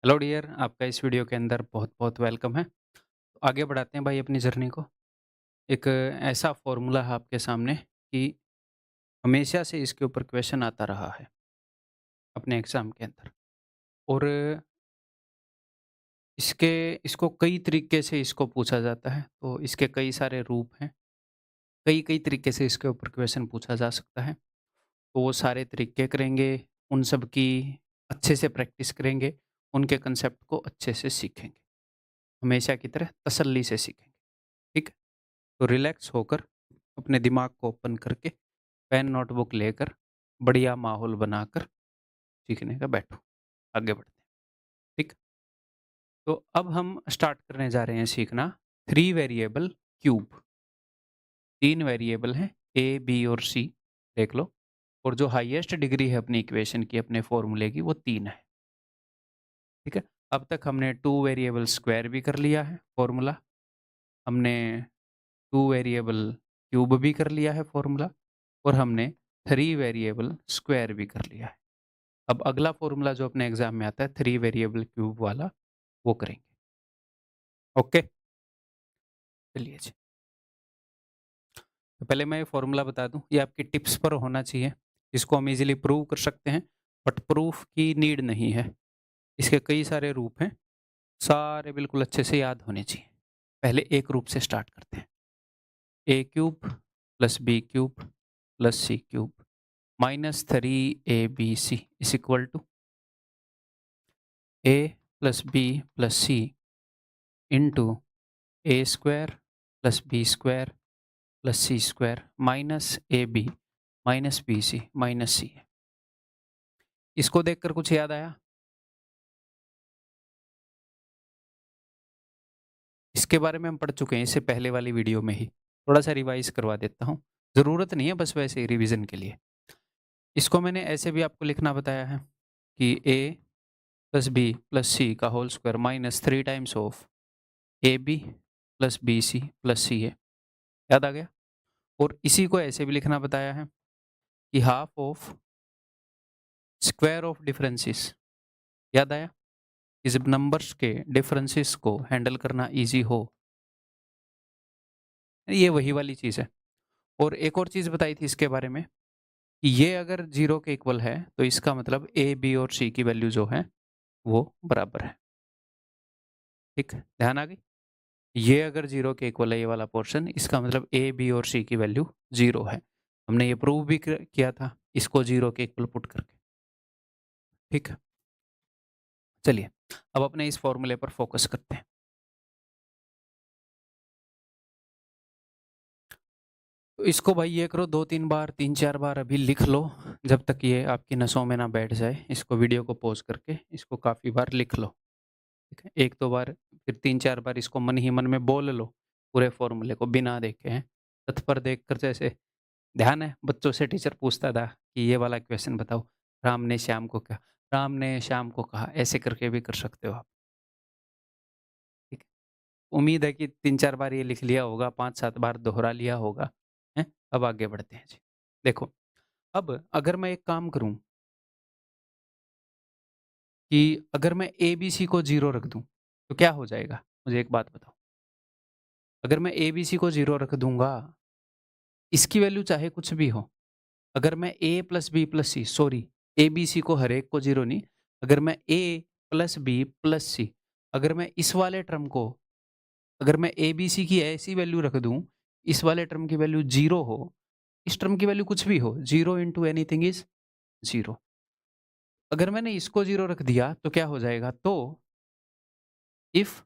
Hello dear, आपका इस video के अंदर बहुत-बहुत वेलकम है। तो आगे बढ़ाते हैं भाई अपनी जर्नी को। एक ऐसा फ़ॉर्मूला है आपके सामने कि हमेशा से इसके ऊपर क्वेश्चन आता रहा है अपने एग्ज़ाम के अंदर और इसके इसको कई तरीके से इसको पूछा जाता है। तो इसके कई सारे रूप हैं, कई-कई तरीके से इसके ऊपर क्वेश्चन पूछा जा सकता है। तो वो सारे तरीके करेंगे, उन सब की अच्छे से प्रैक्टिस करेंगे, उनके कंसेप्ट को अच्छे से सीखेंगे। हमेशा की तरह तसल्ली से सीखेंगे, ठीक है? तो रिलैक्स होकर अपने दिमाग को ओपन करके पेन नोटबुक लेकर बढ़िया माहौल बनाकर सीखने का बैठो। आगे बढ़ते हैं, ठीक। तो अब हम स्टार्ट करने जा रहे हैं सीखना थ्री वेरिएबल क्यूब। तीन वेरिएबल हैं ए बी और सी, देख लो। और जो हाईएस्ट डिग्री है अपनी इक्वेशन की, अपने फॉर्मूले की, वो तीन है, ठीक है। अब तक हमने टू वेरिएबल स्क्वायर भी कर लिया है फॉर्मूला, हमने टू वेरिएबल क्यूब भी कर लिया है फॉर्मूला, और हमने थ्री वेरिएबल स्क्वायर भी कर लिया है। अब अगला फॉर्मूला जो अपने एग्जाम में आता है थ्री वेरिएबल क्यूब वाला, वो करेंगे। ओके, चलिए जी। तो पहले मैं ये फॉर्मूला बता दूं, ये आपकी टिप्स पर होना चाहिए। इसको हम इजीली प्रूव कर सकते हैं, बट प्रूफ की नीड नहीं है। इसके कई सारे रूप हैं, सारे बिल्कुल अच्छे से याद होने चाहिए। पहले एक रूप से स्टार्ट करते हैं। A cube plus b cube plus c cube minus three a b c is equal to a plus b plus c into a square plus b square plus c square minus a b minus b c minus c है। इसको देखकर कुछ याद आया? इसके बारे में हम पढ़ चुके हैं इससे पहले वाली वीडियो में ही। थोड़ा सा रिवाइज करवा देता हूँ, ज़रूरत नहीं है, बस वैसे ही रिवीजन के लिए। इसको मैंने ऐसे भी आपको लिखना बताया है कि a plus b plus c का whole square minus three times of a b plus b c plus c है। याद आ गया? और इसी को ऐसे भी लिखना बताया है कि half of square of differences. याद आया कि जब नंबर्स के डिफरेंसेस को हैंडल करना इजी हो, ये वही वाली चीज़ है। और एक और चीज़ बताई थी इसके बारे में कि ये अगर जीरो के इक्वल है तो इसका मतलब ए बी और सी की वैल्यू जो है वो बराबर है। ठीक, ध्यान आ गई? ये अगर जीरो के इक्वल है ये वाला पोर्शन, इसका मतलब ए बी और सी की वैल्यू जीरो है। हमने ये प्रूव भी किया था इसको जीरो के इक्वल पुट करके। ठीक है, चलिए अब अपने इस फॉर्मूले पर फोकस करते हैं। तो इसको भाई ये करो, 2-3 बार, 3-4 बार अभी लिख लो, जब तक ये आपकी नसों में ना बैठ जाए। इसको वीडियो को पॉज़ करके इसको काफ़ी बार लिख लो, ठीक है? 1-2 बार, फिर 3-4 बार इसको मन ही मन में बोल लो, पूरे फ़ॉर्मूले को बिना देखे हैं। तत्पर देखकर, जैसे ध्यान है बच्चों से टीचर पूछता था कि ये वाला क्वेश्चन बताओ, राम ने श्याम को कहा, राम ने श्याम को कहा, ऐसे करके भी कर सकते हो आप, ठीक है? उम्मीद है कि 3-4 बार ये लिख लिया होगा, 5-7 बार दोहरा लिया होगा, हैं? अब आगे बढ़ते हैं जी। देखो, अब अगर मैं एक काम करूँ कि अगर मैं एबीसी को 0 रख दूँ, तो क्या हो जाएगा? मुझे एक बात बताओ। अगर मैं एबीसी को 0 रख दूँगा, इसकी वैल्यू चाहे कुछ भी हो, अगर मैं ए प्लस बी प्लस सी, सॉरी, एबीसी को हर एक को 0 नहीं, अगर मैं ए प्लस बी प्लस सी, अगर मैं इस वाले टर्म को, अगर मैं एबीसी की ऐसी वैल्यू रख दूँ, इस वाले टर्म की वैल्यू 0 हो, इस टर्म की वैल्यू कुछ भी हो, 0 इंटू एनीथिंग इज़ 0। अगर मैंने इसको 0 रख दिया, तो क्या हो जाएगा? तो if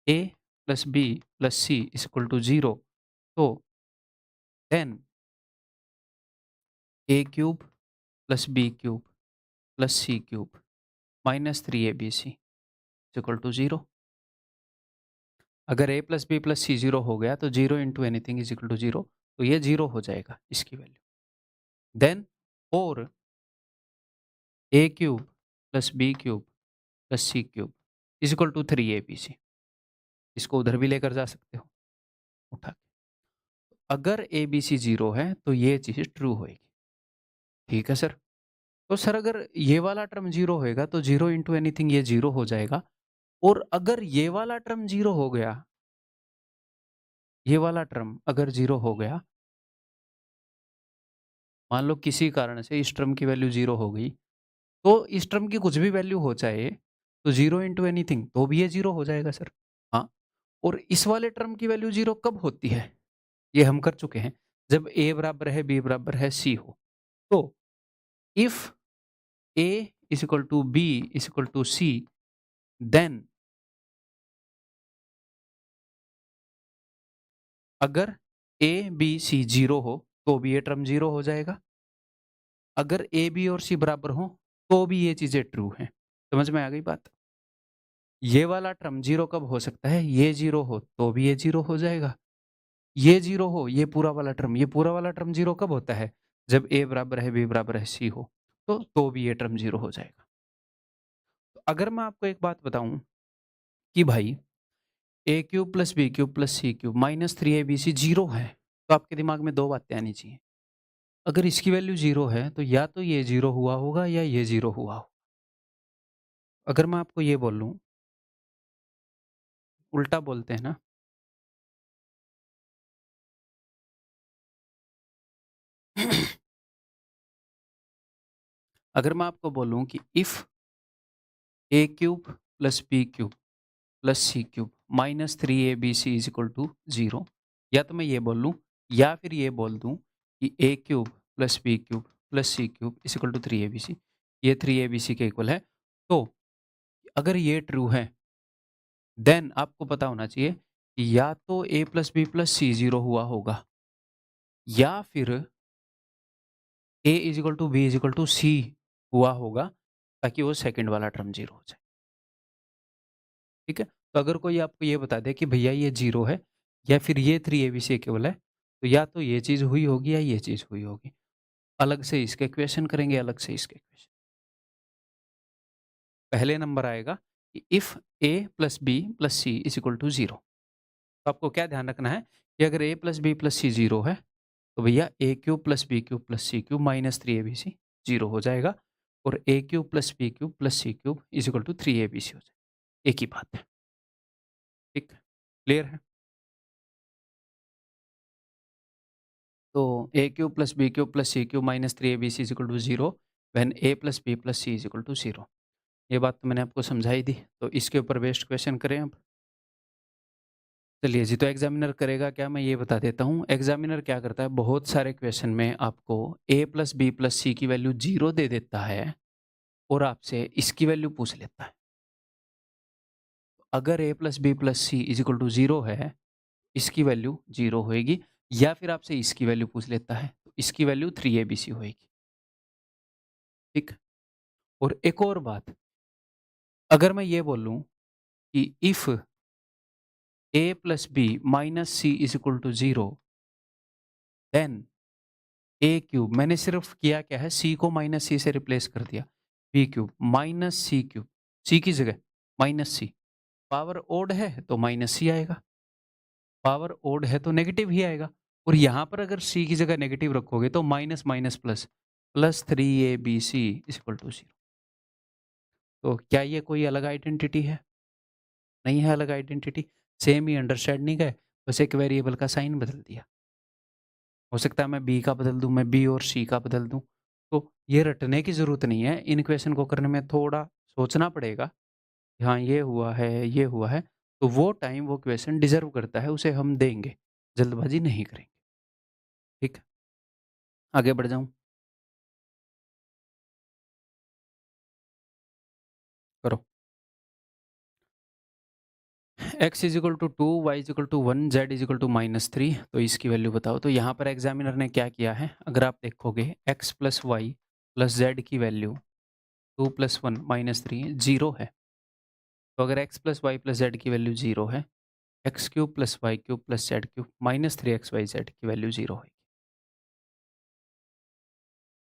a plus b plus c is equal to 0, तो then a cube plus b cube plus c cube minus three a b c is equal to 0। अगर a plus b plus c 0 हो गया, तो 0 into anything is equal to 0, तो ये 0 हो जाएगा इसकी वैल्यू। देन और a cube plus b cube plus c cube is equal to three a b c. इसको उधर भी लेकर जा सकते हो उठा के। अगर ए बी सी 0 है तो ये चीज़ ट्रू होएगी। ठीक है सर? तो सर अगर ये वाला टर्म 0 होएगा तो 0 इंटू एनीथिंग ये 0 हो जाएगा और अगर ये वाला टर्म 0 हो गया, ये वाला टर्म अगर 0 हो गया, मान लो किसी कारण से इस टर्म की वैल्यू 0 हो गई, तो इस टर्म की कुछ भी वैल्यू हो चाहे, तो 0 इंटू एनीथिंग तो भी ये 0 हो जाएगा सर। हाँ, और इस वाले टर्म की वैल्यू 0 कब होती है? ये हम कर चुके हैं, जब a बराबर है, b बराबर है, c हो। तो if a is equal to b is equal to c, then अगर a b c 0 हो तो भी ये टर्म 0 हो जाएगा। अगर a b और c बराबर हो तो भी ये चीजें ट्रू हैं। समझ में आ गई बात? ये वाला टर्म 0 कब हो सकता है? ये 0 हो तो भी ये 0 हो जाएगा। ये 0 हो, ये पूरा वाला टर्म, ये पूरा वाला टर्म 0 कब होता है? जब a बराबर है, b बराबर है, c हो, तो भी ये टर्म 0 हो जाएगा। तो अगर मैं आपको एक बात बताऊं कि भाई a cube plus b cube plus c cube minus 3abc 0 है, तो आपके दिमाग में दो बातें आनी चाहिए। अगर इसकी वैल्यू 0 है तो या तो ये 0 हुआ होगा या ये 0 हुआ हो। अगर मैं आपको ये बोल लूं, उल्टा बोलते हैं ना, अगर मैं आपको बोलूं कि if a cube plus b cube plus c cube minus 3abc is equal to 0, या तो मैं ये बोल लूं या फिर ये बोल दूं कि a cube plus b cube plus c cube is equal to 3abc, ये 3abc के इक्वल है, तो अगर ये ट्रू है देन आपको पता होना चाहिए कि या तो a plus b plus c 0 हुआ होगा या फिर a is equal to b is equal to c हुआ होगा, ताकि वो सेकंड वाला टर्म 0 हो जाए। ठीक है, तो अगर कोई आपको ये बता दे कि भैया ये 0 है या फिर ये 3abc केवल है, तो या तो ये चीज़ हुई होगी या ये चीज़ हुई होगी। अलग से इसके क्वेश्चन करेंगे, अलग से इसके क्वेश्चन। पहले नंबर आएगा कि if a plus b plus c is equal to 0, तो आपको क्या ध्यान रखना है कि अगर a plus b plus c 0 है तो भैया a cube plus b cube plus c cube minus 3abc 0 हो जाएगा और a cube plus b cube plus c cube is equal to 3abc हो जाएगा। एक ही बात है। ठीक, क्लियर है? तो a cube plus b cube plus c cube minus 3abc is equal to 0 when a plus b plus c is equal to 0। ये बात तो मैंने आपको समझाई दी, तो इसके ऊपर बेस्ड क्वेश्चन करें अब। चलिए जी, तो एग्जामिनर करेगा क्या, मैं ये बता देता हूँ। एग्जामिनर क्या करता है, बहुत सारे क्वेश्चन में आपको ए प्लस बी प्लस सी की वैल्यू 0 दे देता है और आपसे इसकी वैल्यू पूछ लेता है। अगर a plus b plus c is equal to 0 है, इसकी वैल्यू 0 होएगी, या फिर आपसे इसकी वैल्यू पूछ लेता है, तो इसकी वैल्यू 3abc होएगी। ठीक, और एक और बात, अगर मैं ये बोलूं कि if a plus b minus c is equal to 0, then a cube, मैंने सिर्फ किया क्या है, c को माइनस सी से रिप्लेस कर दिया, b cube minus c cube, c की जगह माइनस सी, पावर ओड है तो माइनस सी आएगा, पावर ओड है तो नेगेटिव ही आएगा, और यहाँ पर अगर c की जगह नेगेटिव रखोगे तो minus minus plus, plus 3abc is equal to 0। तो क्या ये कोई अलग आइडेंटिटी है? नहीं है अलग आइडेंटिटी, सेम ही अंडरस्टैंडिंग है, बस एक वेरिएबल का साइन बदल दिया। हो सकता है मैं बी का बदल दूं, मैं बी और सी का बदल दूं, तो ये रटने की ज़रूरत नहीं है। इन क्वेश्चन को करने में थोड़ा सोचना पड़ेगा, हाँ ये हुआ है, ये हुआ है, तो वो टाइम वो क्वेश्चन डिजर्व करता है, उसे हम देंगे, जल्दबाजी नहीं करेंगे। ठीक है, आगे बढ़ जाऊँ? करो। x is equal to 2, y is equal to 1, z is equal to -3, तो इसकी वैल्यू बताओ। तो यहाँ पर एग्जामिनर ने क्या किया है, अगर आप देखोगे x plus y plus z की वैल्यू 2 प्लस 1 -3 0 है, तो अगर x plus y plus z की वैल्यू 0 है, x cube plus y cube plus z cube -3xyz की वैल्यू 0 है।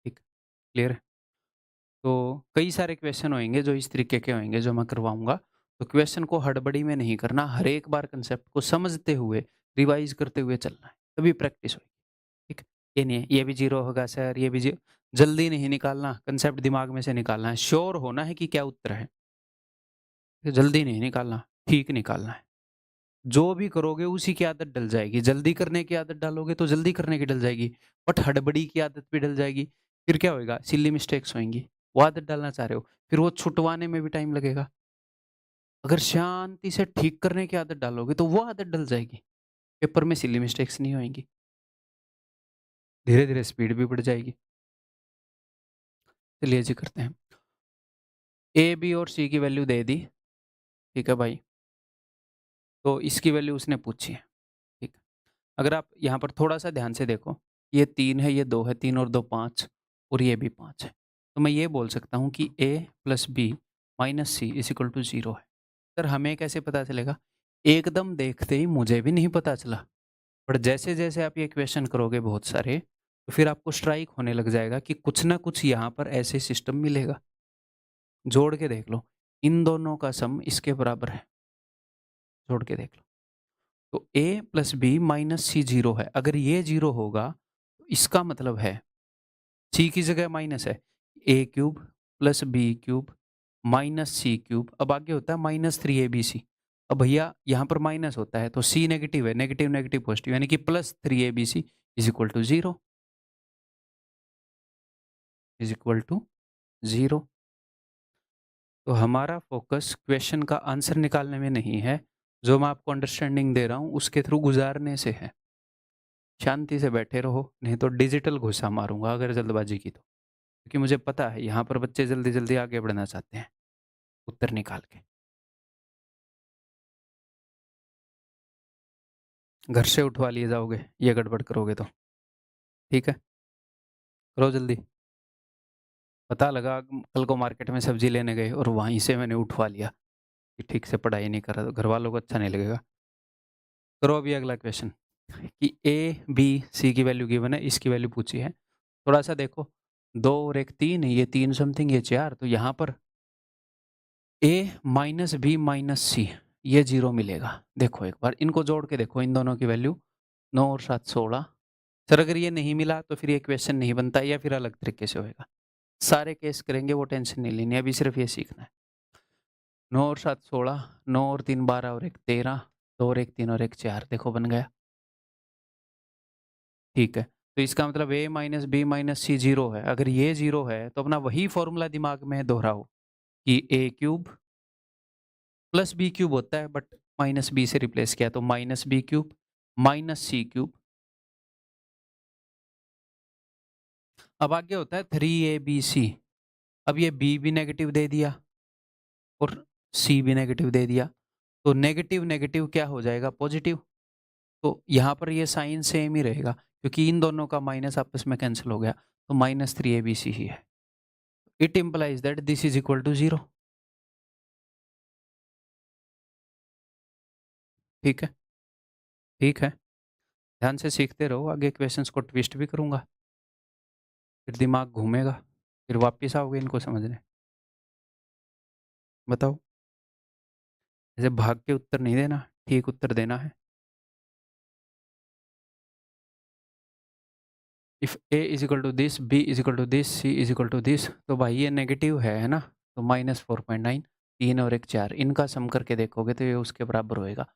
ठीक, क्लियर है? तो कई सारे क्वेश्चन होंगे जो इस तरीके के होंगे जो मैं करवाऊंगा, तो क्वेश्चन को हड़बड़ी में नहीं करना, हर एक बार कंसेप्ट को समझते हुए रिवाइज करते हुए चलना है, तभी प्रैक्टिस होगी। ठीक है? ये नहीं है, ये भी 0 होगा सर, ये भी जी जल्दी नहीं निकालना, कंसेप्ट दिमाग में से निकालना है, श्योर होना है कि क्या उत्तर है। जल्दी नहीं निकालना, ठीक निकालना है। जो भी करोगे उसी की आदत डल जाएगी, जल्दी करने की आदत डालोगे तो जल्दी करने की डल जाएगी, बट हड़बड़ी की आदत भी डल जाएगी, फिर क्या होएगा? सिली मिस्टेक्स होएँगी। वो आदत डालना चाह रहे हो, फिर वो छुटवाने में भी टाइम लगेगा। अगर शांति से ठीक करने की आदत डालोगे तो वो आदत डल जाएगी, पेपर में सिली मिस्टेक्स नहीं होएँगी, धीरे-धीरे स्पीड भी बढ़ जाएगी। चलिए जी करते हैं। ए, बी और सी की वैल्यू दे दी, ठीक है भाई? तो इसकी वैल्यू उसने पूछी है, ठीक है? अगर आप यहाँ पर थोड़ा-सा ध्यान से देखो, ये 3 है, ये 2 है, 3 और 2 5 और ये भी 5 है। तो मैं ये बोल सकता हूँ कि a plus b minus c is equal to 0 है। सर हमें कैसे पता चलेगा? एकदम देखते ही मुझे भी नहीं पता चला, पर जैसे-जैसे आप ये क्वेश्चन करोगे बहुत सारे, तो फिर आपको स्ट्राइक होने लग जाएगा कि कुछ ना कुछ यहाँ पर ऐसे सिस्टम मिलेगा। जोड़ के देख लो, इन दोनों का सम इसके बराबर है, जोड़ के देख लो। तो a plus b minus c 0 है। अगर ये 0 होगा, तो इसका मतलब है सी की जगह माइनस है, a cube plus b cube minus c cube, अब आगे होता है माइनस 3abc। अब भैया यहाँ पर माइनस होता है तो सी नेगेटिव है, नेगेटिव नेगेटिव पॉजिटिव यानी कि plus 3abc is equal to 0, is equal to 0। तो हमारा फोकस क्वेश्चन का आंसर निकालने में नहीं है, जो मैं आपको अंडरस्टैंडिंग दे रहा हूँ उसके थ्रू गुजारने से है। शांति से बैठे रहो, नहीं तो डिजिटल घुसा मारूंगा अगर जल्दबाजी की तो, क्योंकि मुझे पता है यहाँ पर बच्चे जल्दी जल्दी आगे बढ़ना चाहते हैं उत्तर निकाल के। घर से उठवा लिए जाओगे ये गड़बड़ करोगे तो, ठीक है? करो जल्दी। पता लगा कल को मार्केट में सब्जी लेने गए और वहीं से मैंने उठवा लिया कि ठीक से पढ़ाई नहीं कर रहा, तो घर वालों को अच्छा नहीं लगेगा। करो अभी अगला क्वेश्चन कि ए, बी, सी की वैल्यू गिवन है, इसकी वैल्यू पूछी है। थोड़ा-सा देखो, 2 और 1 3 ये 3 समथिंग ये 4, तो यहाँ पर ए माइनस बी माइनस सी ये 0 मिलेगा। देखो एक बार इनको जोड़ के देखो, इन दोनों की वैल्यू 9 और 7 16। सर अगर ये नहीं मिला तो फिर ये क्वेश्चन नहीं बनता या फिर अलग तरीके से होएगा। सारे केस करेंगे, वो टेंशन नहीं लेनी, अभी सिर्फ ये सीखना है। 9 और 7 16, 9 और 3 12 और 1 13, 2 और 1 3 और 1 4, देखो बन गया। ठीक है, तो इसका मतलब a minus B minus c 0 है। अगर ये 0 है तो अपना वही फॉर्मूला दिमाग में दोहराओ कि a cube plus b cube होता है, बट माइनस बी से रिप्लेस किया तो minus b cube minus c cube. अब आगे होता है 3abc। अब ये b भी नेगेटिव दे दिया और c भी नेगेटिव दे दिया, तो नेगेटिव नेगेटिव क्या हो जाएगा? पॉजिटिव। तो यहाँ पर ये साइन सेम ही रहेगा क्योंकि इन दोनों का माइनस आपस में कैंसिल हो गया, तो माइनस 3abc ही है। It implies that this is equal to 0। ठीक है, ठीक है। ध्यान से सीखते रहो, आगे क्वेश्चंस को ट्विस्ट भी करूंगा, फिर दिमाग घूमेगा, फिर वापस आओगे इनको समझने। बताओ, ऐसे भाग के उत्तर नहीं देना, ठीक उत्तर देना है। If a is equal to this, b is equal to this, c is equal to this, तो भाई ये नेगेटिव है ना, तो -4.9, 3 और 1 4, इनका सम करके देखोगे तो ये उसके बराबर होएगा।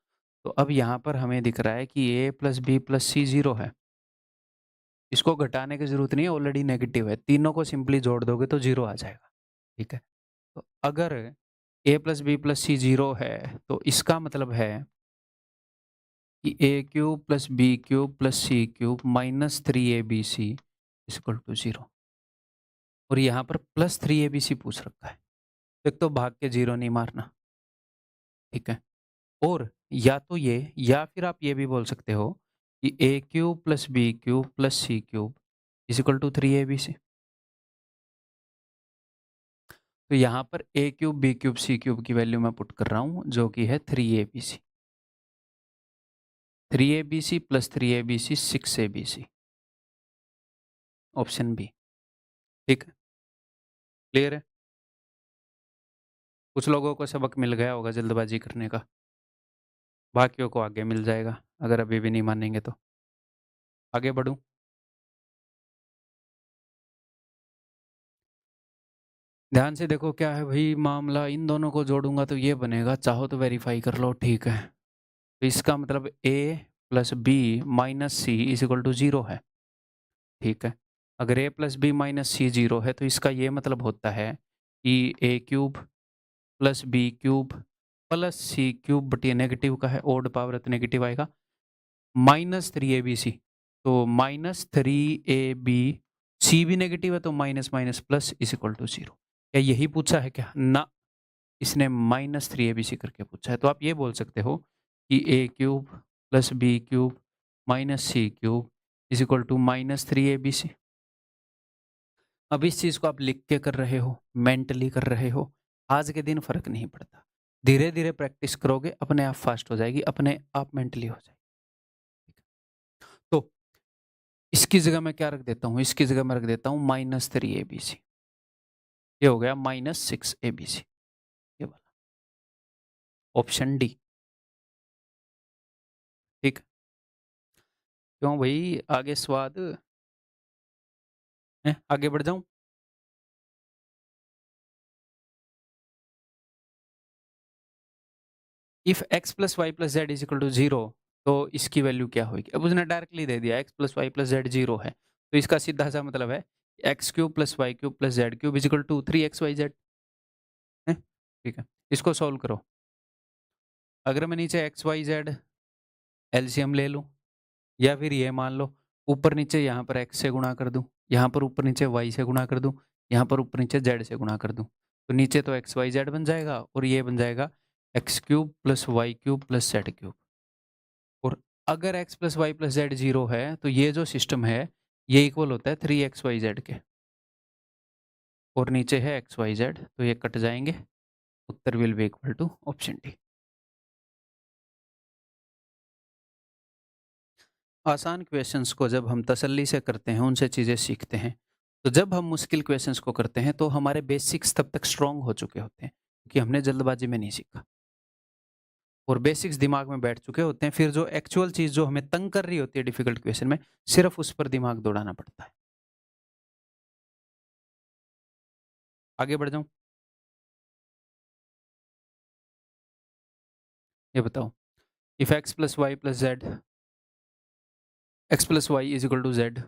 तो अब यहाँ पर हमें दिख रहा है कि a plus b plus c 0 है। इसको घटाने की जरूरत नहीं है, ऑलरेडी नेगेटिव है, तीनों को सिंपली जोड़ दोगे तो 0 आ जाएगा। ठीक है, तो अगर a plus b plus c 0 है तो इसका मतलब है कि a cube plus b cube plus c cube minus 3abc equal to 0, और यहाँ पर प्लस 3abc पूछ रखा है। एक तो भाग के 0 नहीं मारना, ठीक है? और या तो ये या फिर आप ये भी बोल सकते हो कि a cube plus b cube plus c cube equal to 3abc। तो यहाँ पर a cube b cube c cube की वैल्यू मैं पुट कर रहा हूँ जो कि है 3abc। 3abc plus 3abc 6abc, option B. ठीक है, क्लियर है? कुछ लोगों को सबक मिल गया होगा जल्दबाजी करने का, बाकियों को आगे मिल जाएगा अगर अभी भी नहीं मानेंगे तो। आगे बढ़ूं? ध्यान से देखो क्या है भाई मामला, इन दोनों को जोड़ूँगा तो ये बनेगा, चाहो तो वेरीफ़ाई कर लो, ठीक है। तो इसका मतलब a plus b minus c is equal to 0 है, ठीक है। अगर a plus b minus c 0 है तो इसका ये मतलब होता है कि a cube plus b cube plus c cube but ये नेगेटिव का है, ओड पावर है तो नेगेटिव आएगा, माइनस 3abc। तो माइनस 3ab, सी भी नेगेटिव है तो minus minus plus is equal to 0। क्या यही पूछा है क्या? ना, इसने माइनस 3abc करके पूछा है। तो आप ये बोल सकते हो कि a cube plus b cube minus c cube is equal to minus 3abc। अब इस चीज़ को आप लिख के कर रहे हो, मेंटली कर रहे हो, आज के दिन फ़र्क नहीं पड़ता। धीरे-धीरे प्रैक्टिस करोगे, अपने आप फ़ास्ट हो जाएगी, अपने आप मेंटली हो जाएगी। तो इसकी जगह मैं क्या रख देता हूँ? इसकी जगह मैं रख देता हूँ माइनस 3abc। ये हो गया माइनस 6abc, ये वाला, ऑप्शन डी, ठीक। क्यों भई आगे स्वाद हैं? आगे बढ़ जाऊँ? If x plus y plus z is equal to 0 तो इसकी वैल्यू क्या होगी? अब उसने डायरेक्टली दे दिया x plus y plus z 0 है, तो इसका सीधा सा मतलब है x cube plus y cube plus z cube is equal to 3xyz है, ठीक है। इसको सॉल्व करो। अगर मैं नीचे एक्स वाई जेड एलसीएम ले लूँ या फिर ये मान लो ऊपर नीचे यहाँ पर x से गुणा कर दूँ, यहाँ पर ऊपर नीचे y से गुणा कर दूँ, यहाँ पर ऊपर नीचे z से गुणा कर दूँ, तो नीचे तो एक्स वाई जेड बन जाएगा और ये बन जाएगा x cube plus y cube plus z cube. और अगर x plus y plus z 0 है तो ये जो सिस्टम है ये इक्वल होता है 3xyz के, और नीचे है एक्स वाई जेड, तो ये कट जाएंगे, उत्तर will be equal to option d. आसान क्वेश्चंस को जब हम तसल्ली से करते हैं, उनसे चीज़ें सीखते हैं, तो जब हम मुश्किल क्वेश्चंस को करते हैं तो हमारे बेसिक्स तब तक स्ट्रांग हो चुके होते हैं, क्योंकि हमने जल्दबाजी में नहीं सीखा और बेसिक्स दिमाग में बैठ चुके होते हैं। फिर जो एक्चुअल चीज़ जो हमें तंग कर रही होती है डिफिकल्ट क्वेश्चन में, सिर्फ उस पर दिमाग दौड़ाना पड़ता है। आगे बढ़ जाऊँ? ये बताओ, if x plus y plus z, x plus y is equal to z,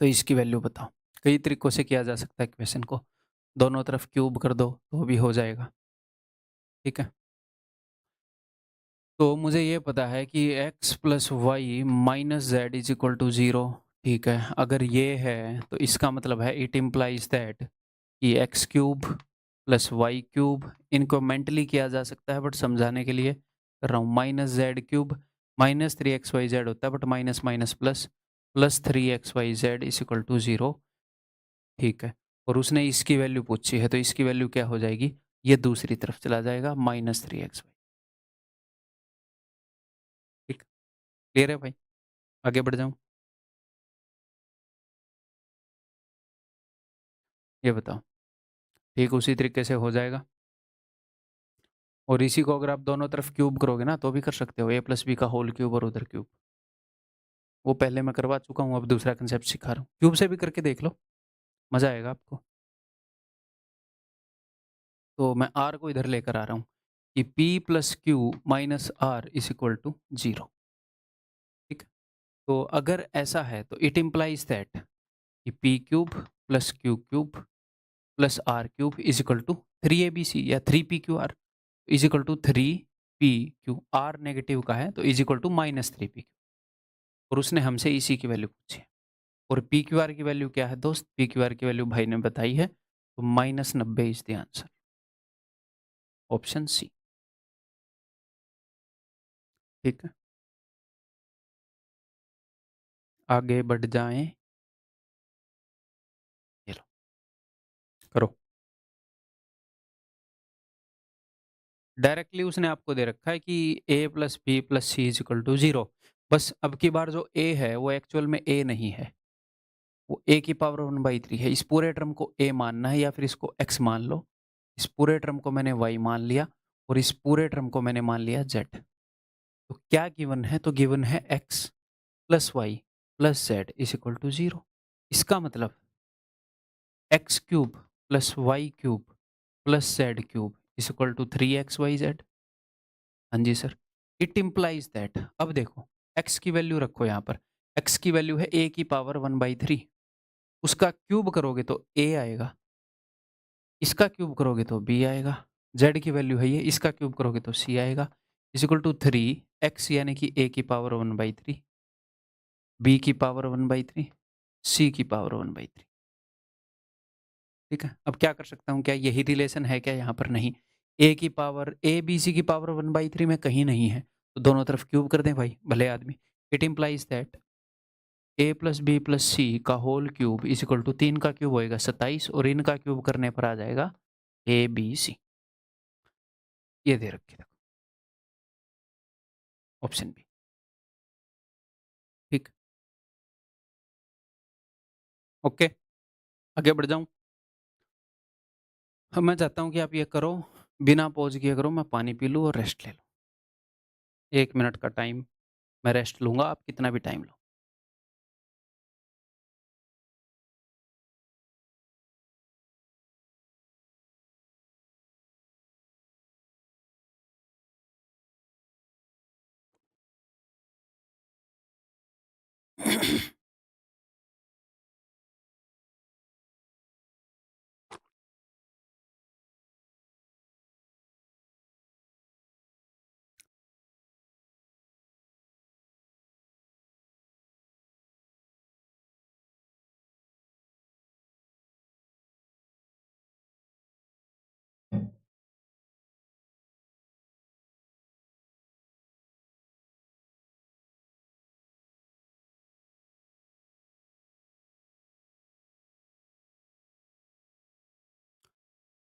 तो इसकी वैल्यू बताओ। कई तरीकों से किया जा सकता है क्वेश्चन को, दोनों तरफ क्यूब कर दो तो भी हो जाएगा, ठीक है। तो मुझे ये पता है कि x plus y minus z is equal to 0, ठीक है। अगर ये है तो इसका मतलब है इट इम्प्लाइज दैट कि x cube plus y cube, इनको मेंटली किया जा सकता है बट समझाने के लिए कर रहा हूँ, minus z cube minus 3xyz होता है but minus minus plus plus 3xyz is equal to 0, ठीक है। और उसने इसकी वैल्यू पूछी है तो इसकी वैल्यू क्या हो जाएगी? ये दूसरी तरफ चला जाएगा, माइनस 3xy, ठीक। क्लियर है भाई? आगे बढ़ जाऊँ? ये बताओ, ठीक उसी तरीके से हो जाएगा। और इसी को अगर आप दोनों तरफ क्यूब करोगे ना तो भी कर सकते हो, a प्लस बी का होल क्यूब और उधर क्यूब। वो पहले मैं करवा चुका हूँ, अब दूसरा कंसेप्ट सिखा रहा हूँ। क्यूब से भी करके देख लो, मज़ा आएगा आपको। तो मैं r को इधर लेकर आ रहा हूँ कि p plus q minus r is equal to 0, ठीक है। तो अगर ऐसा है तो इट इम्प्लाइज दैट कि p cube plus q cube plus r cube is equal to 3abc या 3pqr is equal to 3pq, r negative का है तो is equal to minus 3pq, और उसने हमसे इसी की वैल्यू पूछी है। और पी क्यू आर की वैल्यू क्या है दोस्त? पी क्यू आर की वैल्यू भाई ने बताई है, तो -90 is the answer, option c, ठीक है। आगे बढ़ जाएं, ये लो करो। डायरेक्टली उसने आपको दे रखा है कि a plus b plus c is equal to 0। बस अब की बार जो a है वो एक्चुअल में a नहीं है, वो a की पावर 1/3 है। इस पूरे टर्म को a मानना है या फिर इसको x मान लो। इस पूरे टर्म को मैंने y मान लिया और इस पूरे टर्म को मैंने मान लिया z। तो क्या गिवन है? तो गिवन है x plus y plus z is equal to 0। इसका मतलब x cube plus y cube plus z cube is equal to 3xyz। हाँ जी सर। इट इम्प्लाइज दैट, अब देखो x की वैल्यू रखो यहाँ पर, x की वैल्यू है a की पावर 1/3, उसका क्यूब करोगे तो a आएगा, इसका क्यूब करोगे तो b आएगा, z की वैल्यू है ये, इसका क्यूब करोगे तो c आएगा, इज इक्वल टू 3x यानी कि a की पावर 1/3, b की पावर 1/3, c की पावर 1/3। ठीक है, अब क्या कर सकता हूँ, क्या यही रिलेशन है क्या यहाँ पर? नहीं, a की पावर a b c की पावर 1/3 में कहीं नहीं है, तो दोनों तरफ क्यूब कर दें भाई, भले आदमी। It implies that a plus b plus c का whole cube is equal to 3 का क्यूब होएगा 27, और इनका क्यूब करने पर आ जाएगा ए बी सी। ये दे रखी देखो, ऑप्शन बी। ठीक, ओके, आगे बढ़ जाऊं। अब मैं चाहता हूं कि आप ये करो, बिना पॉज किए करो, मैं पानी पी लूं और रेस्ट ले लूं। 1 मिनट का टाइम मैं रेस्ट लूंगा, आप कितना भी टाइम लो।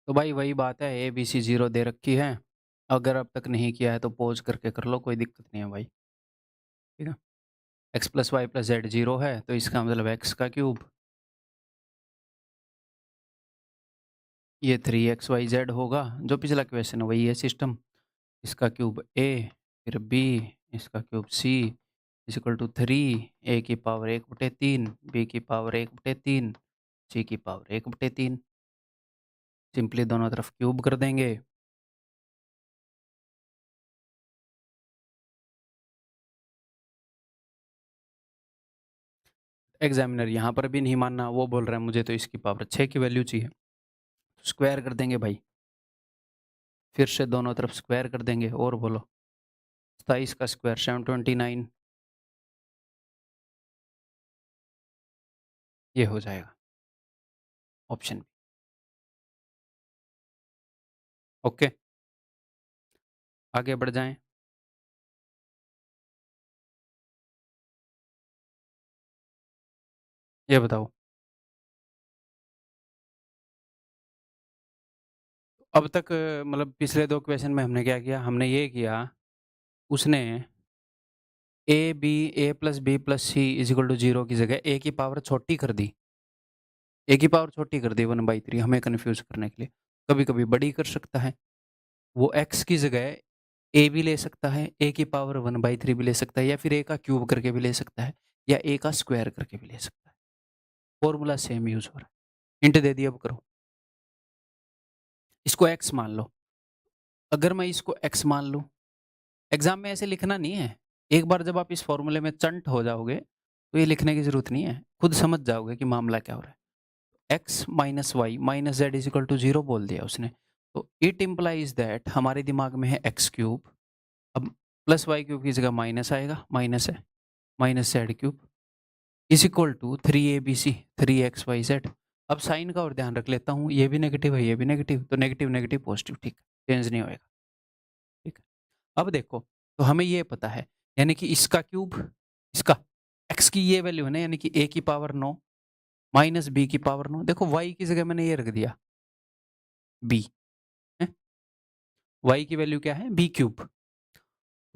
तो भाई वही बात है, ए बी सी 0 दे रखी है, अगर अब तक नहीं किया है तो पॉज करके कर लो, कोई दिक्कत नहीं है भाई। ठीक है, x plus y plus z 0 है, तो इसका मतलब एक्स का क्यूब, ये 3xyz होगा, जो पिछला क्वेश्चन है वही है सिस्टम। इसका क्यूब a, फिर b, इसका cube c is equal to 3, a की पावर 1/3, b की पावर 1/3, c की पावर 1/3। सिंपली दोनों तरफ क्यूब कर देंगे। एग्जामिनर यहाँ पर भी नहीं मानना, वो बोल रहा है मुझे तो इसकी पावर 6 की वैल्यू चाहिए, स्क्वायर कर देंगे भाई, फिर से दोनों तरफ स्क्वायर कर देंगे, और बोलो 27 का स्क्वायर 729, ये हो जाएगा ऑप्शन बी। ओके, आगे बढ़ जाएं। ये बताओ, अब तक मतलब पिछले 2 क्वेश्चन में हमने क्या किया? हमने ये किया, उसने a b a plus b plus c is equal to 0 की जगह ए की पावर छोटी कर दी, ए की पावर छोटी कर दी 1/3, हमें कन्फ्यूज करने के लिए। कभी कभी बड़ी कर सकता है, वो एक्स की जगह ए भी ले सकता है, ए की पावर 1/3 भी ले सकता है, या फिर ए का क्यूब करके भी ले सकता है, या ए का स्क्वायर करके भी ले सकता है। फॉर्मूला सेम यूज हो रहा है। हिंट दे दिया, अब करो। इसको एक्स मान लो, अगर मैं इसको एक्स मान लूं, एग्जाम में ऐसे लिखना नहीं है, एक बार जब आप इस फॉर्मूले में चंट हो जाओगे तो ये लिखने की जरूरत नहीं है, खुद समझ जाओगे कि मामला क्या हो रहा है। X minus y minus z is equal to 0 बोल दिया उसने, तो इट इम्प्लाइज दैट हमारे दिमाग में है एक्स क्यूब, अब प्लस वाई क्यूब की जगह माइनस आएगा, माइनस है, minus z cube is equal to 3abc 3xyz। अब साइन का और ध्यान रख लेता हूँ, ये भी नेगेटिव है, ये भी नेगेटिव, तो नेगेटिव नेगेटिव पॉजिटिव, ठीक, चेंज नहीं होएगा। ठीक है, अब देखो, तो हमें ये पता है, यानी कि इसका क्यूब, इसका x की ये वैल्यू है ना, यानी कि a की पावर 9 माइनस b की पावर 9, देखो y की जगह मैंने ये रख दिया b है, y की वैल्यू क्या है, b क्यूब,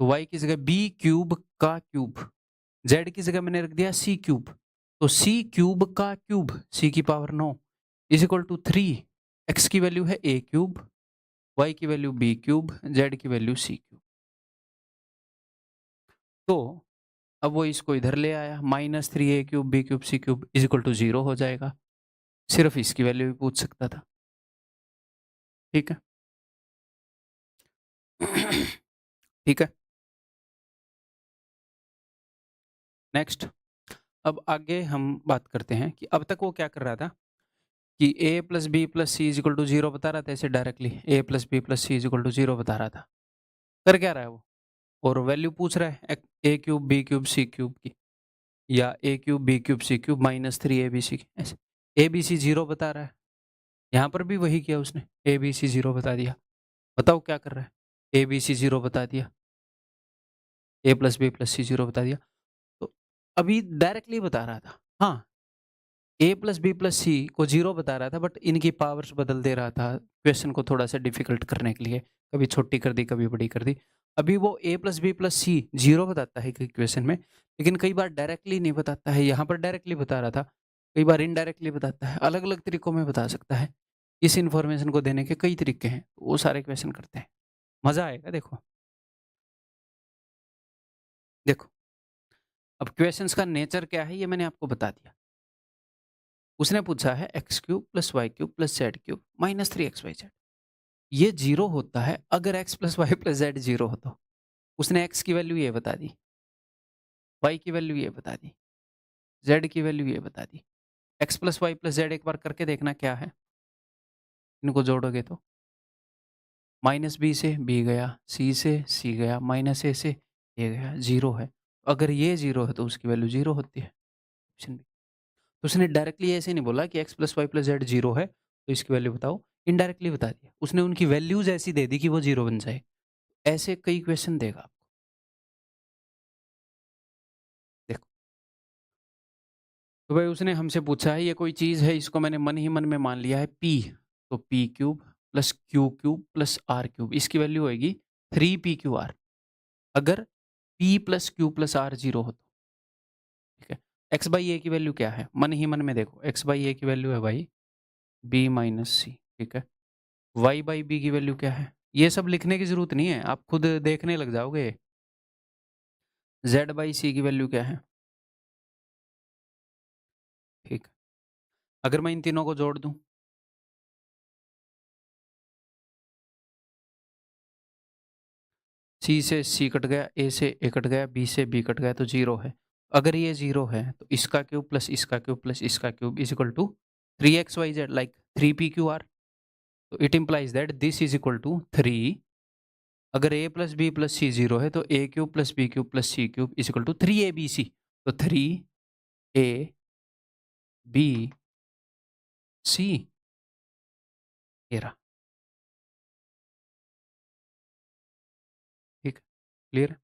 तो y की जगह b क्यूब का क्यूब, z की जगह मैंने रख दिया c क्यूब, तो c क्यूब का क्यूब c की power 9 is equal to 3, x की वैल्यू है a क्यूब, y की वैल्यू b क्यूब, z की वैल्यू c क्यूब। तो अब वो इसको इधर ले आया, -3a cube b cube c cube is equal to 0 हो जाएगा, सिर्फ इसकी वैल्यू भी पूछ सकता था। ठीक है। ठीक है। नेक्स्ट, अब आगे हम बात करते हैं कि अब तक वो क्या कर रहा था कि a plus b plus c is equal to 0 बता रहा था ऐसे directly a plus b plus c is equal to 0 बता रहा था। कर क्या रहा है वो? और वैल्यू पूछ रहा है a cube b cube c cube की, या a cube b cube c cube minus 3 a b c की, ऐसे ए बी सी 0 बता रहा है। यहाँ पर भी वही किया उसने, ए बी सी 0 बता दिया। बताओ क्या कर रहा है? ए बी सी 0 बता दिया, a plus b plus c 0 बता दिया। तो अभी डायरेक्टली बता रहा था, हाँ ए प्लस बी प्लस सी को 0 बता रहा था, बट इनकी पावर्स बदल दे रहा था क्वेश्चन को थोड़ा सा डिफिकल्ट करने के लिए, कभी छोटी कर दी कभी बड़ी कर दी। अभी वो ए प्लस बी प्लस सी 0 बताता है कई क्वेश्चन में, लेकिन कई बार डायरेक्टली नहीं बताता है। यहाँ पर डायरेक्टली बता रहा था, कई बार इनडायरेक्टली बताता है, अलग अलग तरीकों में बता सकता है। इस इन्फॉर्मेशन को देने के कई तरीके हैं, वो सारे क्वेश्चन करते हैं, मजा आएगा। देखो देखो, अब क्वेश्चंस का नेचर क्या है ये मैंने आपको बता दिया। उसने पूछा है x cube plus y cube plus z cube minus 3xyz, ये 0 होता है अगर x plus y plus z 0 हो तो। उसने x की वैल्यू ये बता दी, y की वैल्यू ये बता दी, z की वैल्यू ये बता दी। x plus y plus z एक बार करके देखना क्या है, इनको जोड़ोगे तो माइनस बी से बी गया, सी से सी गया, माइनस ए से ए गया, 0 है। अगर ये 0 है तो उसकी वैल्यू 0 होती है, ऑप्शन बी। तो उसने डायरेक्टली ऐसे नहीं बोला कि x plus y plus z 0 है तो इसकी वैल्यू बताओ, इनडायरेक्टली बता दिया उसने, उनकी वैल्यूज ऐसी दे दी कि वो 0 बन जाए। ऐसे कई क्वेश्चन देगा आपको। देखो, तो भाई उसने हमसे पूछा है ये कोई चीज़ है, इसको मैंने मन ही मन में मान लिया है p, तो p cube plus q cube plus r cube, इसकी वैल्यू होगी 3p/r अगर p plus q plus r 0 हो तो। ठीक है, x बाई ए की वैल्यू क्या है, मन ही मन में देखो, x बाई ए की वैल्यू है भाई b माइनस सी। ठीक है, y बाई बी की वैल्यू क्या है, ये सब लिखने की जरूरत नहीं है, आप खुद देखने लग जाओगे। z बाई सी की वैल्यू क्या है? ठीक, अगर मैं इन तीनों को जोड़ दूं, सी से सी कट गया, ए से ए कट गया, बी से बी कट गया, तो 0 है। अगर ये 0 है तो इसका क्यूब प्लस इसका क्यूब प्लस इसका cube is equal to 3xyz, like 3p/r। तो it implies that this is equal to 3। अगर a plus b plus c 0 है तो a cube plus b cube plus c cube is equal to 3abc। तो 3abc ये रहा। ठीक, clear?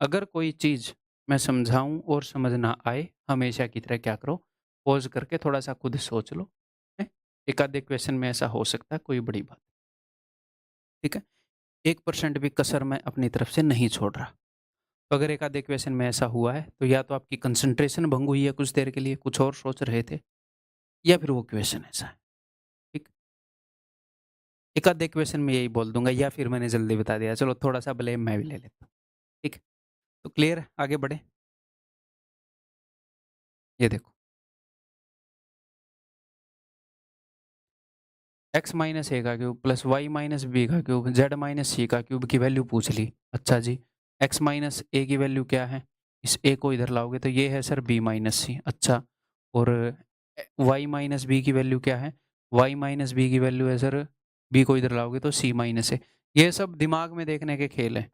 अगर कोई चीज़ मैं समझाऊं और समझ ना आए, हमेशा की तरह क्या करो, पॉज करके थोड़ा सा खुद सोच लो। है? एक आधे क्वेश्चन में ऐसा हो सकता है, कोई बड़ी बात। ठीक है, 1% भी कसर मैं अपनी तरफ से नहीं छोड़ रहा। तो अगर एक आधे क्वेश्चन में ऐसा हुआ है तो या तो आपकी कंसंट्रेशन भंग हुई है कुछ देर के लिए, कुछ और सोच रहे थे, या फिर वो क्वेश्चन ऐसा है। ठीक, एक आधे क्वेश्चन में यही बोल दूंगा, या फिर मैंने जल्दी बता दिया, चलो थोड़ा सा ब्लेम मैं भी ले लेता हूँ। ठीक, तो क्लियर, आगे बढ़े। ये देखो, x माइनस ए का cube plus y minus b का क्यूब जेड माइनस सी का क्यूब की वैल्यू पूछ ली। अच्छा जी, x माइनस ए की वैल्यू क्या है, इस a को इधर लाओगे तो ये है सर b माइनस सी। अच्छा, और y माइनस बी की वैल्यू क्या है, y माइनस बी की वैल्यू है सर b को इधर लाओगे तो c माइनस ए। ये सब दिमाग में देखने के खेल है,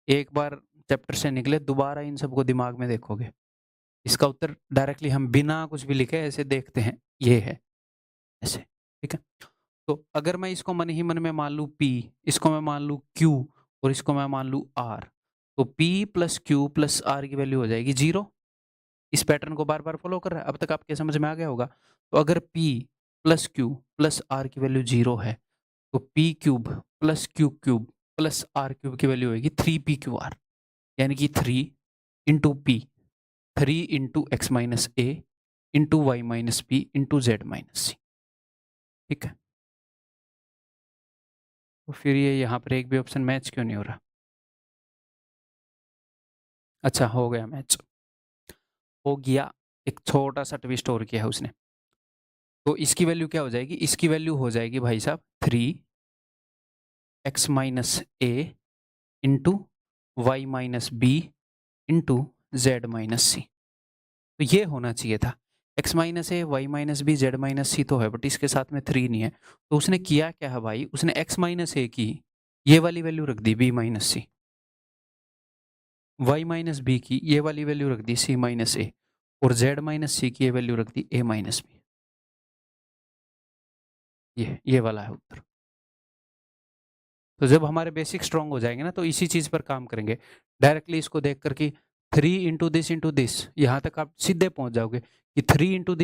एक बार चैप्टर से निकले दोबारा इन सबको दिमाग में देखोगे। इसका उत्तर डायरेक्टली हम बिना कुछ भी लिखे ऐसे देखते हैं, ये है ऐसे। ठीक है, तो अगर मैं इसको मन ही मन में मान लूँ P, इसको मैं मान लूँ Q और इसको मैं मान लूँ R, तो P plus Q plus R की वैल्यू हो जाएगी 0। इस पैटर्न को बार बार फॉलो कर रहा है, अब तक आपके समझ में आ गया होगा। तो अगर P plus Q plus R की वैल्यू 0 है तो P cube plus Q cube plus R cube की वैल्यू होगी 3p/r, यानी कि 3 into P, 3 into x minus a into y minus b into z minus c. ठीक है, तो फिर ये यहाँ पर एक भी ऑप्शन मैच क्यों नहीं हो रहा? अच्छा, हो गया मैच, हो गया। एक छोटा सा ट्विस्ट और किया है उसने। तो इसकी वैल्यू क्या हो जाएगी, इसकी वैल्यू हो जाएगी भाई साहब 3 x minus a into y minus b into z minus c. तो ये होना चाहिए था। X minus a y minus b z minus c तो है, बट इसके साथ में 3 नहीं है। तो उसने किया क्या है भाई, उसने एक्स माइनस ए की ये वाली वैल्यू रख दी बी माइनस सी, वाई माइनस बी की ये वाली वैल्यू रख दी सी माइनस ए, और जेड माइनस सी की ये वैल्यू रख दी ए माइनस बी। ये वाला है उत्तर। तो जब हमारे बेसिक स्ट्रांग हो जाएंगे ना, तो इसी चीज पर काम करेंगे। डायरेक्टली इसको देख कर कि 3 इंटू दिस यहाँ तक आप सीधे पहुंच जाओगे कि 3 इंटू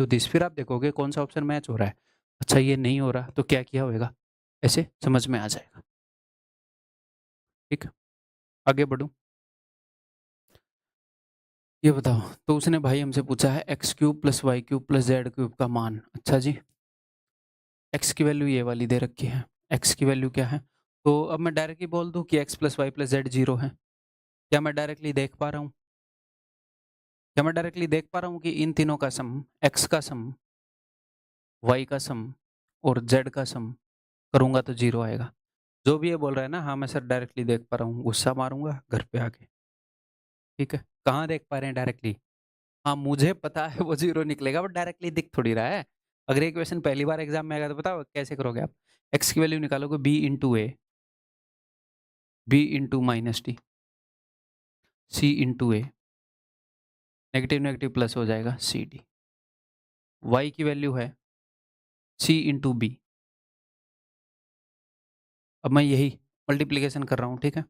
दिस, फिर आप देखोगे कौन सा ऑप्शन मैच हो रहा है। अच्छा ये नहीं हो रहा तो क्या किया होगा, ऐसे समझ में आ जाएगा। ठीक, आगे बढ़ूं। ये बताओ, तो उसने भाई हमसे पूछा है x cube plus y cube plus z cube का मान। अच्छा जी, एक्स की वैल्यू ये वाली दे रखी है, एक्स की वैल्यू क्या है, तो अब मैं डायरेक्टली बोल दूं कि x plus y plus z 0 है। क्या मैं डायरेक्टली देख पा रहा हूँ, क्या मैं डायरेक्टली देख पा रहा हूँ कि इन तीनों का सम, एक्स का सम, वाई का सम और जेड का सम करूंगा तो 0 आएगा। जो भी ये बोल रहा है ना, हाँ मैं सर डायरेक्टली देख पा रहा हूँ, गुस्सा मारूंगा घर पे आके। ठीक है, कहाँ देख पा रहे हैं डायरेक्टली, हाँ मुझे पता है वो 0 निकलेगा, बट डायरेक्टली दिख थोड़ी रहा है। अगर ये क्वेश्चन पहली बार एग्जाम में आएगा तो बताओ कैसे करोगे आप। एक्स की वैल्यू निकालोगे B into a, b into minus T, C into A, negative negative plus हो जाएगा सी डी। वाई की वैल्यू है सी इंटू बी। अब मैं यही मल्टीप्लीकेशन कर रहा हूँ, ठीक है।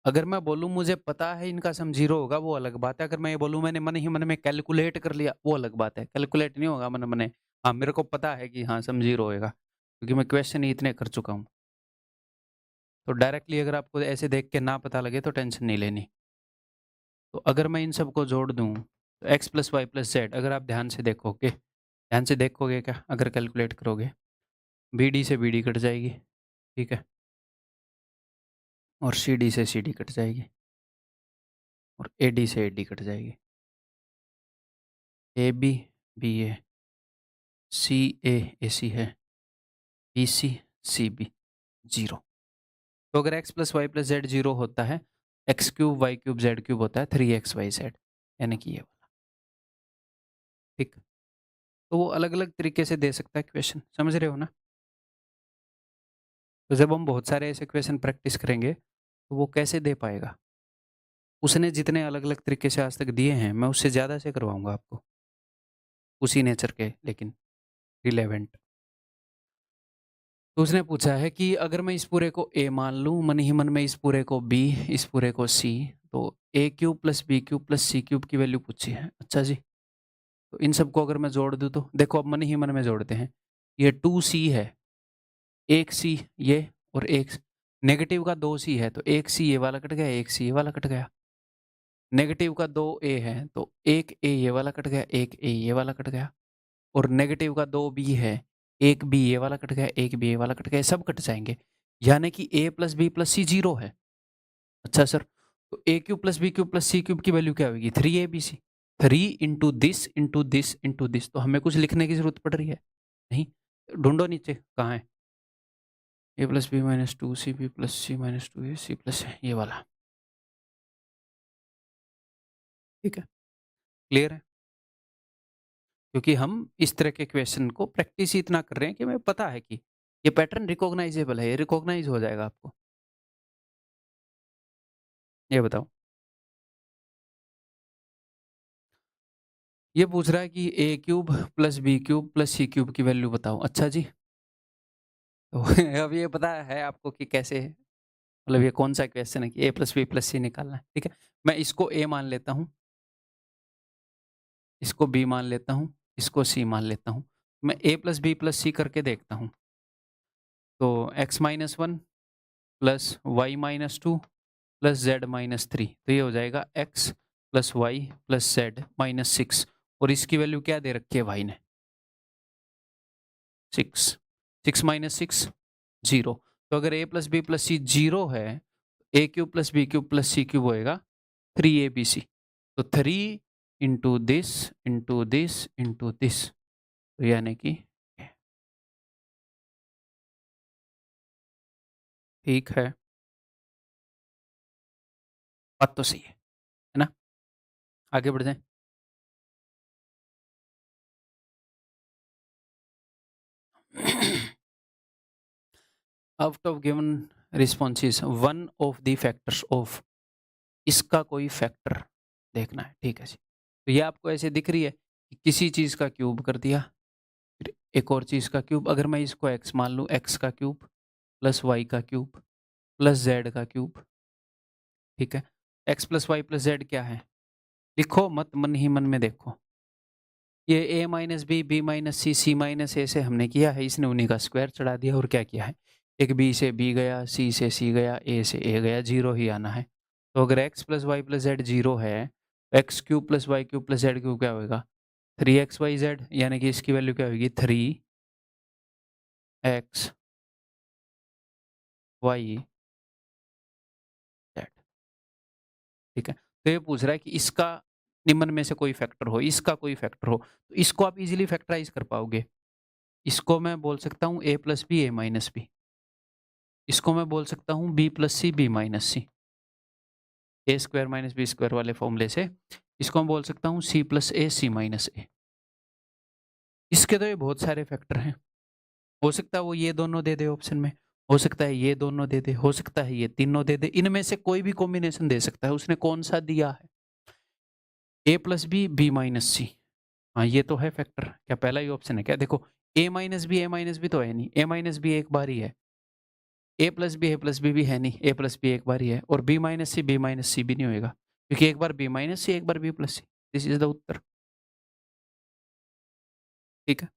अगर मैं बोलूँ मुझे पता है इनका सम 0 होगा, वो अलग बात है। अगर मैं ये बोलूँ मैंने मन ही मन में कैलकुलेट कर लिया, वो अलग बात है। कैलकुलेट नहीं होगा मन मने, हाँ मेरे को पता है कि हाँ सम 0 होएगा, क्योंकि मैं क्वेश्चन ही इतने कर चुका हूँ। तो डायरेक्टली अगर आपको ऐसे देख के ना पता लगे तो टेंशन नहीं लेनी। तो अगर मैं इन सबको जोड़ दूँ तो x plus y plus z, अगर आप ध्यान से देखोगे क्या, अगर कैलकुलेट करोगे, बी डी से बी डी कट जाएगी, ठीक है, और सी डी से सी डी कट जाएगी, और ए डी से ए डी कट जाएगी, ए बी बी ए, सी ए सी है, बी सी सी बी 0। तो अगर x plus y plus z 0 होता है, x cube y cube z cube होता है 3xyz, यानी कि ये वाला। ठीक, तो वो अलग अलग तरीके से दे सकता है क्वेश्चन, समझ रहे हो ना। तो जब हम बहुत सारे ऐसे क्वेश्चन प्रैक्टिस करेंगे तो वो कैसे दे पाएगा। उसने जितने अलग अलग तरीके से आज तक दिए हैं, मैं उससे ज़्यादा से करवाऊंगा आपको, उसी नेचर के लेकिन रिलेवेंट। तो उसने पूछा है कि अगर मैं इस पूरे को a मान लूँ, मन ही मन में इस पूरे को b, इस पूरे को c, तो a cube plus b cube plus c cube की वैल्यू पूछी है। अच्छा जी, तो इन सबको अगर मैं जोड़ दूँ तो देखो, अब मन ही मन में जोड़ते हैं। ये 2c है, एक c ये, और एक नेगेटिव का 2c है, तो एक c ये वाला कट गया, एक c ये वाला कट गया। नेगेटिव का 2a है तो एक a ये वाला कट गया, एक a ये वाला कट गया। और नेगेटिव का 2b है, एक b ये वाला कट गया, एक b ये वाला कट गया, सब कट जाएंगे, यानी कि a plus b plus c 0 है। अच्छा सर, तो a cube plus b cube plus c cube की वैल्यू क्या होगी, 3abc। 3 इंटू दिस, तो हमें कुछ लिखने की जरूरत पड़ रही है नहीं। ढूंढो नीचे कहाँ है, a plus b minus 2cb plus c minus 2ac plus ये वाला। ठीक है, क्लियर है। क्योंकि हम इस तरह के क्वेश्चन को प्रैक्टिस ही इतना कर रहे हैं कि हमें पता है कि ये पैटर्न रिकॉग्नाइजेबल है, ये रिकॉग्नाइज हो जाएगा आपको। ये बताओ, ये पूछ रहा है कि a cube plus b cube plus c cube की वैल्यू बताओ। अच्छा जी, तो अब ये पता है आपको कि कैसे, मतलब ये कौन सा क्वेश्चन है कि a प्लस बी प्लस सी निकालना है। ठीक है, मैं इसको a मान लेता हूँ, इसको b मान लेता हूँ, इसको c मान लेता हूँ। मैं a plus b plus c करके देखता हूँ। तो x minus 1 plus y minus 2 plus z minus 3, तो ये हो जाएगा x plus y plus z minus 6, और इसकी वैल्यू क्या दे रखी है भाई ने, 6। 6 माइनस 6 0। तो अगर a plus b plus c 0 है, a cube plus b cube plus c cube होएगा 3abc। तो 3 into this into this into this, तो यानी कि ठीक है, बात तो सही है ना? आगे बढ़ जाएं। Out of given responses one of the factors of, इसका कोई फैक्टर देखना है, ठीक है जी। तो ये आपको ऐसे दिख रही है कि किसी चीज़ का क्यूब कर दिया, फिर एक और चीज़ का क्यूब, अगर मैं इसको x मान लूँ, x का क्यूब प्लस y का क्यूब प्लस z का क्यूब, ठीक है। x plus y plus z क्या है? लिखो मत, मन ही मन में देखो। ये a minus b, b minus c, c minus a से हमने किया है, इसने उन्हीं का स्क्वायर चढ़ा दिया और क्या किया है, एक b से b गया, c से c गया, a से a गया, जीरो ही आना है। तो अगर x plus y plus z zero है, x cube plus y cube plus z cube क्या होगा? 3xyz, यानी कि इसकी वैल्यू क्या होगी? 3xyz, ठीक है। तो ये पूछ रहा है कि इसका निम्न में से कोई फैक्टर हो, इसका कोई फैक्टर हो, तो इसको आप इजीली फैक्टराइज कर पाओगे। इसको मैं बोल सकता हूँ a plus b, a minus b. इसको मैं बोल सकता हूँ b plus c, b minus c. A square minus b square वाले फॉर्मूले से इसको मैं बोल सकता हूँ c plus a, c minus a. इसके तो ये बहुत सारे फैक्टर हैं। हो सकता है वो ये दोनों दे दे ऑप्शन में, हो सकता है ये दोनों दे दे, हो सकता है ये तीनों दे दे, इनमें से कोई भी कॉम्बिनेशन दे सकता है। उसने कौन सा दिया है? a plus b, b minus c. हाँ, ये तो है फैक्टर। क्या पहला ही ऑप्शन है क्या? देखो, a minus b, a minus b तो है नहीं, a माइनस बी एक बार ही है, a plus b, a plus b भी है नहीं, a प्लस बी एक बार ही है, और b माइनस सी, b माइनस सी भी नहीं होएगा, क्योंकि एक बार b माइनस सी, एक बार b plus c. This is the उत्तर, ठीक है।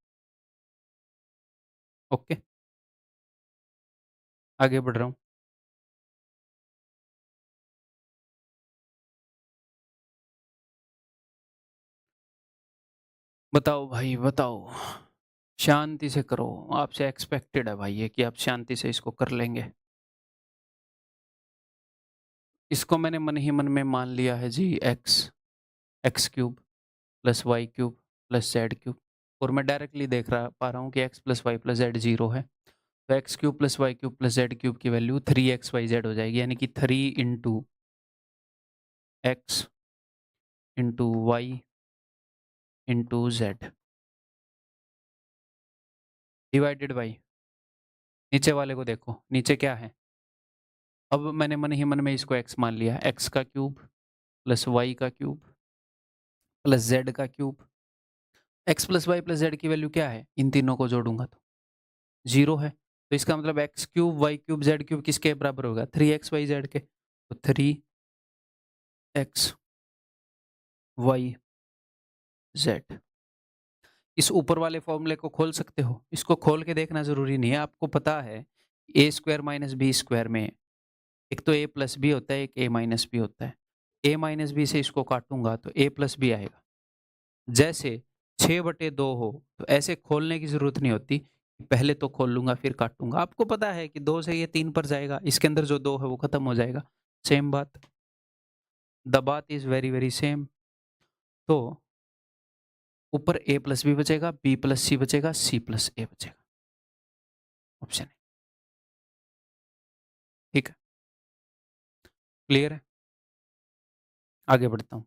ओके, आगे बढ़ रहा हूँ। बताओ भाई बताओ, शांति से करो, आपसे एक्सपेक्टेड है भाई ये कि आप शांति से इसको कर लेंगे। इसको मैंने मन ही मन में मान लिया है जी, x cube plus y cube plus z cube, और मैं डायरेक्टली देख रहा पा रहा हूँ कि x plus y plus z zero है। तो x cube plus y cube plus z cube की वैल्यू 3xyz हो जाएगी, यानी कि 3 into x into y into z divided by, नीचे वाले को देखो, नीचे क्या है? अब मैंने मन ही मन में इसको x मान लिया, एक्स का क्यूब प्लस वाई का क्यूब प्लस जेड का cube. X plus y plus z की वैल्यू क्या है? इन तीनों को जोड़ूंगा तो जीरो है, तो इसका मतलब x cube y cube z cube किसके बराबर होगा? 3xyz के। तो 3xyz, इस ऊपर वाले फॉर्मूले को खोल सकते हो, इसको खोल के देखना जरूरी नहीं है। आपको पता है a square minus b square में एक तो ए प्लस बी होता है, एक ए माइनस बी होता है। ए माइनस बी से इसको काटूंगा तो ए प्लस बी आएगा। जैसे 6/2 हो, तो ऐसे खोलने की जरूरत नहीं होती, पहले तो खोल लूंगा फिर काटूंगा। आपको पता है कि 2 से ये 3 पर जाएगा, इसके अंदर जो 2 है वो खत्म हो जाएगा। सेम बात, द बात इज वेरी वेरी सेम। तो ऊपर a प्लस बी बचेगा, b प्लस सी बचेगा, c प्लस ए बचेगा, ऑप्शन है, ठीक है। क्लियर है, आगे बढ़ता हूँ।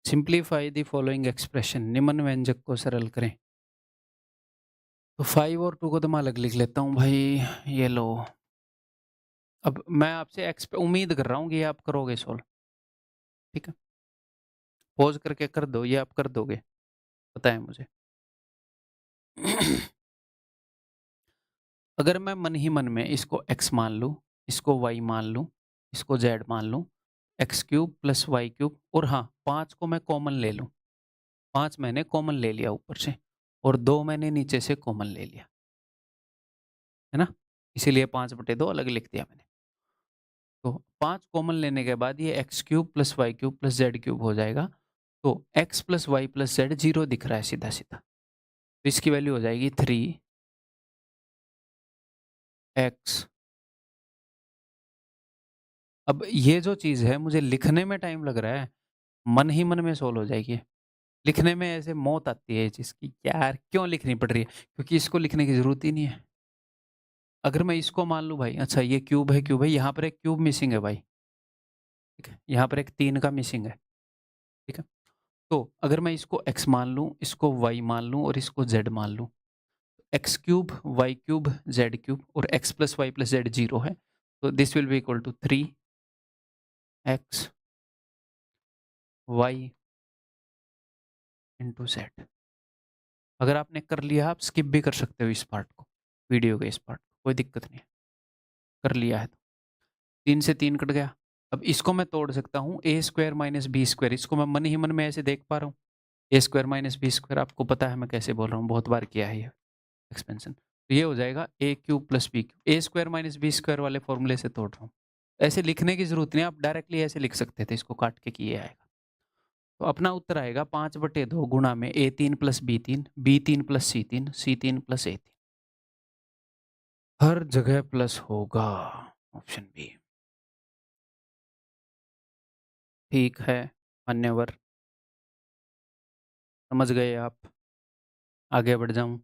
सिंप्लीफाई द फॉलोइंग एक्सप्रेशन, निम्न व्यंजक को सरल करें। तो 5 और 2 को तो मैं अलग लिख लेता हूँ भाई, ये लो। अब मैं आपसे उम्मीद कर रहा हूँ कि ये आप करोगे सॉल्व, ठीक है। पॉज करके कर दो, ये आप कर दोगे, पता है मुझे। अगर मैं मन ही मन में इसको x मान लूँ, इसको y मान लूँ, इसको z मान लूँ, x cube plus y cube, और हाँ 5 को मैं कॉमन ले लूँ, 5 मैंने कॉमन ले लिया ऊपर से, और 2 मैंने नीचे से कॉमन ले लिया, है ना? इसीलिए 5/2 अलग लिख दिया मैंने। तो 5 कॉमन लेने के बाद ये x cube plus y cube plus z cube हो जाएगा। तो x plus y plus z zero दिख रहा है सीधा सीधा, तो इसकी वैल्यू हो जाएगी 3 एक्स। अब ये जो चीज़ है मुझे लिखने में टाइम लग रहा है, मन ही मन में सॉल्व हो जाएगी। लिखने में ऐसे मौत आती है इस चीज़ की, यार क्यों लिखनी पड़ रही है? क्योंकि इसको लिखने की ज़रूरत ही नहीं है। अगर मैं इसको मान लूँ भाई, अच्छा ये क्यूब है, यहाँ पर एक क्यूब मिसिंग है भाई, ठीक है? यहाँ पर एक 3 का मिसिंग है, ठीक है? तो अगर मैं इसको x मान लूँ, इसको y मान लूँ और इसको z मान लूँ, x cube, y cube, z cube और x plus y plus z 0 है। तो this will be equal to 3x y into z. अगर आपने कर लिया, आप स्किप भी कर सकते हो इस पार्ट को, वीडियो के इस पार्ट को, कोई दिक्कत नहीं है। कर लिया है तो 3 से 3 कट गया। अब इसको मैं तोड़ सकता हूँ ए स्क्वायर माइनस बी स्क्वायर, इसको मैं मन ही मन में ऐसे देख पा रहा हूँ। ए स्क्वायर माइनस बी स्क्वायर, आपको पता है मैं कैसे बोल रहा हूँ, बहुत बार किया है ये एक्सपेंशन। तो ये हो जाएगा ए क्यूब प्लस बी क्यूब। ए स्क्वायर माइनस बी स्क्वायर वाले फॉर्मूले से तोड़ रहा हूँ। ऐसे लिखने की जरूरत नहीं, आप डायरेक्टली ऐसे लिख सकते थे, इसको काट के किए आएगा। तो अपना उत्तर आएगा 5/2 गुणा में A3 plus B3, B3 plus C3, C3 plus A3। हर जगह प्लस होगा, ऑप्शन बी। ठीक है, मान्यवर, समझ गए आप। आगे बढ़ जाऊं?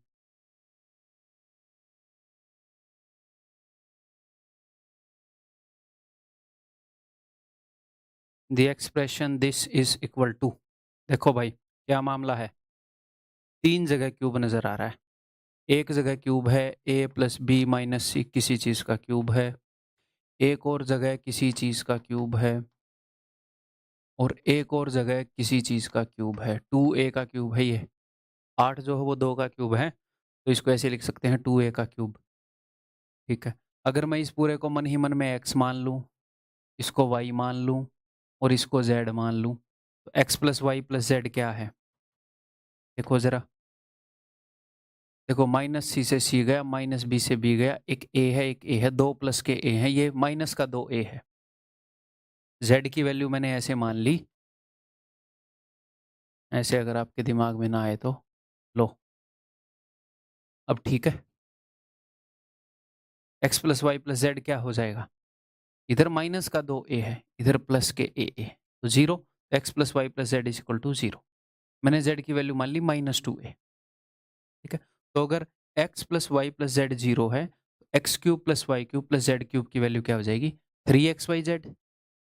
The expression this is equal to, देखो भाई क्या मामला है, 3 जगह क्यूब नजर आ रहा है। एक जगह क्यूब है a प्लस बी माइनस सी, किसी चीज का क्यूब है। एक और जगह किसी चीज का क्यूब है और एक और जगह किसी चीज का क्यूब है। 2a का क्यूब है ये। 8 जो है वो 2 का क्यूब है, तो इसको ऐसे लिख सकते हैं 2a का क्यूब, ठीक है? अगर मैं इस पूरे को मन ही मन में x मान लूँ, इसको y मान लूँ और इसको z मान लूँ, तो x plus y plus z क्या है? देखो जरा, देखो माइनस सी से सी गया, माइनस बी से बी गया, एक ए है एक ए है, 2 प्लस के ए हैं, ये माइनस का 2a है। z की वैल्यू मैंने ऐसे मान ली, ऐसे अगर आपके दिमाग में ना आए तो लो, अब ठीक है। x plus y plus z क्या हो जाएगा? इधर माइनस का 2a है, इधर प्लस के ए, तो 0। x plus y plus z is equal to 0। मैंने z की वैल्यू मान ली -2a, ठीक है? तो अगर x plus y plus z 0 है, तो x cube plus y cube plus z cube की वैल्यू क्या हो जाएगी? 3xyz,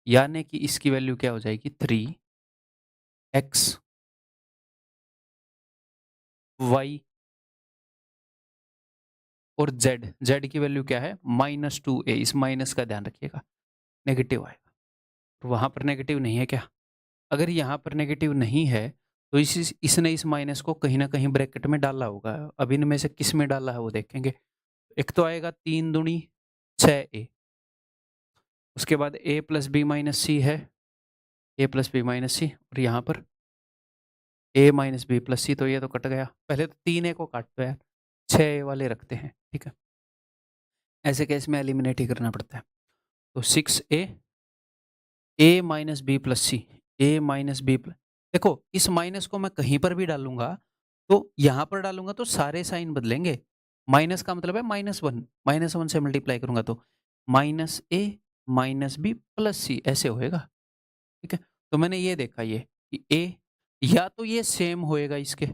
यानी कि इसकी वैल्यू क्या हो जाएगी? 3x y और z की वैल्यू क्या है? -2a। इस माइनस का ध्यान रखिएगा, नेगेटिव आएगा। तो वहां पर नेगेटिव नहीं है क्या? अगर यहाँ पर नेगेटिव नहीं है, तो इसने इस माइनस को कहीं ना कहीं ब्रैकेट में डाला होगा। अब इनमें से किस में डाला है वो देखेंगे। एक तो आएगा 3 दूनी 6a, उसके बाद a plus b minus c है, a प्लस बी माइनस सी, और यहाँ पर a माइनस बी प्लस सी, तो ये तो कट गया। पहले तो 3a को काट दो यार, 6a वाले रखते हैं, ठीक है? ऐसे केस में एलिमिनेट ही करना पड़ता है। तो 6a, a minus b plus c, a minus b plus, देखो इस माइनस को मैं कहीं पर भी डालूंगा, तो यहां पर डालूंगा तो सारे साइन बदलेंगे। माइनस का मतलब है -1, -1 से मल्टीप्लाई करूंगा तो -a माइनस बी प्लस सी ऐसे होएगा, ठीक है? तो मैंने ये देखा ये कि a, या तो ये सेम होएगा इसके,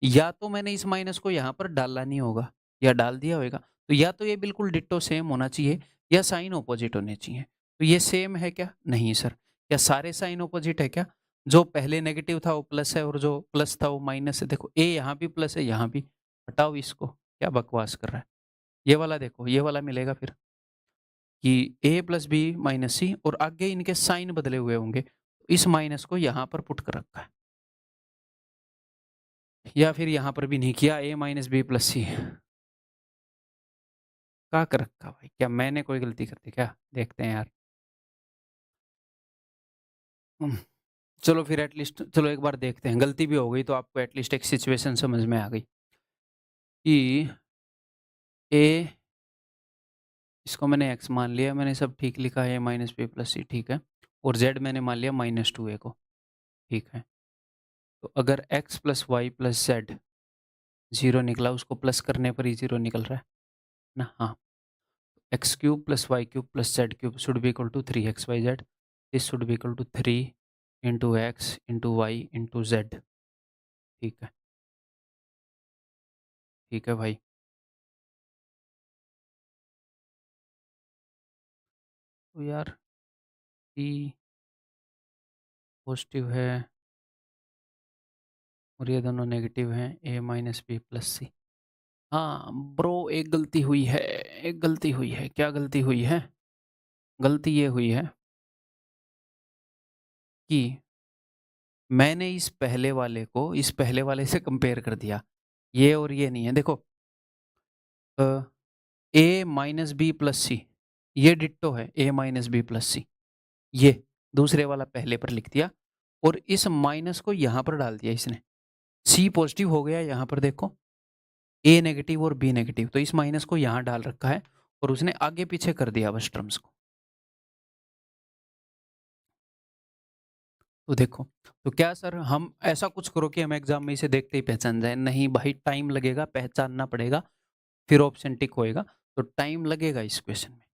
या तो मैंने इस माइनस को यहाँ पर डालना नहीं होगा या डाल दिया होगा। तो या तो ये बिल्कुल डिट्टो सेम होना चाहिए या साइन ऑपोजिट होने चाहिए। तो ये सेम है क्या? नहीं सर। क्या सारे साइन ऑपोजिट है क्या? जो पहले नेगेटिव था वो प्लस है और जो प्लस था वो माइनस है। देखो ए यहाँ भी प्लस है, यहाँ भी। हटाओ इसको, क्या बकवास कर रहा है। ये वाला देखो, ये वाला मिलेगा फिर कि ए प्लस बी माइनस सी, और आगे इनके साइन बदले हुए होंगे। इस माइनस को यहाँ पर पुट कर रखा है, या फिर यहाँ पर भी नहीं किया, ए माइनस बी प्लस सी का कर रखा भाई। क्या मैंने कोई गलती कर दी क्या? देखते हैं यार। हम्म, चलो फिर एटलीस्ट, चलो एक बार देखते हैं। गलती भी हो गई तो आपको एटलीस्ट एक सिचुएशन समझ में आ गई कि ए, इसको मैंने एक्स मान लिया, मैंने सब ठीक लिखा है, माइनस बी प्लस सी, ठीक है? और जेड मैंने मान लिया -2a को, ठीक है? तो अगर x plus y plus z 0 निकला, उसको प्लस करने पर ही 0 निकल रहा है, ना? हाँ, x cube plus y cube plus z cube should be equal to 3xyz। This should be equal to 3 into x into y into z. ठीक है, ठीक है भाई। तो यार ई पॉजिटिव है और ये दोनों नेगेटिव हैं, ए माइनस बी प्लस सी। हाँ ब्रो, एक गलती हुई है, एक गलती हुई है। क्या गलती हुई है? गलती ये हुई है कि मैंने इस पहले वाले को इस पहले वाले से कंपेयर कर दिया। ये और ये नहीं है। देखो, ए माइनस बी प्लस सी, ये डिट्टो है ए माइनस बी प्लस सी। ये दूसरे वाला पहले पर लिख दिया और इस माइनस को यहां पर डाल दिया इसने। सी पॉजिटिव हो गया यहां पर, देखो ए नेगेटिव और बी नेगेटिव, तो इस माइनस को यहां डाल रखा है और उसने आगे पीछे कर दिया बस टर्म्स को। तो देखो, तो क्या सर हम ऐसा कुछ करो कि हम एग्जाम में इसे देखते ही पहचान जाए? नहीं भाई, टाइम लगेगा, पहचानना पड़ेगा, फिर ऑप्शन टिक होएगा। तो टाइम लगेगा इस क्वेश्चन में,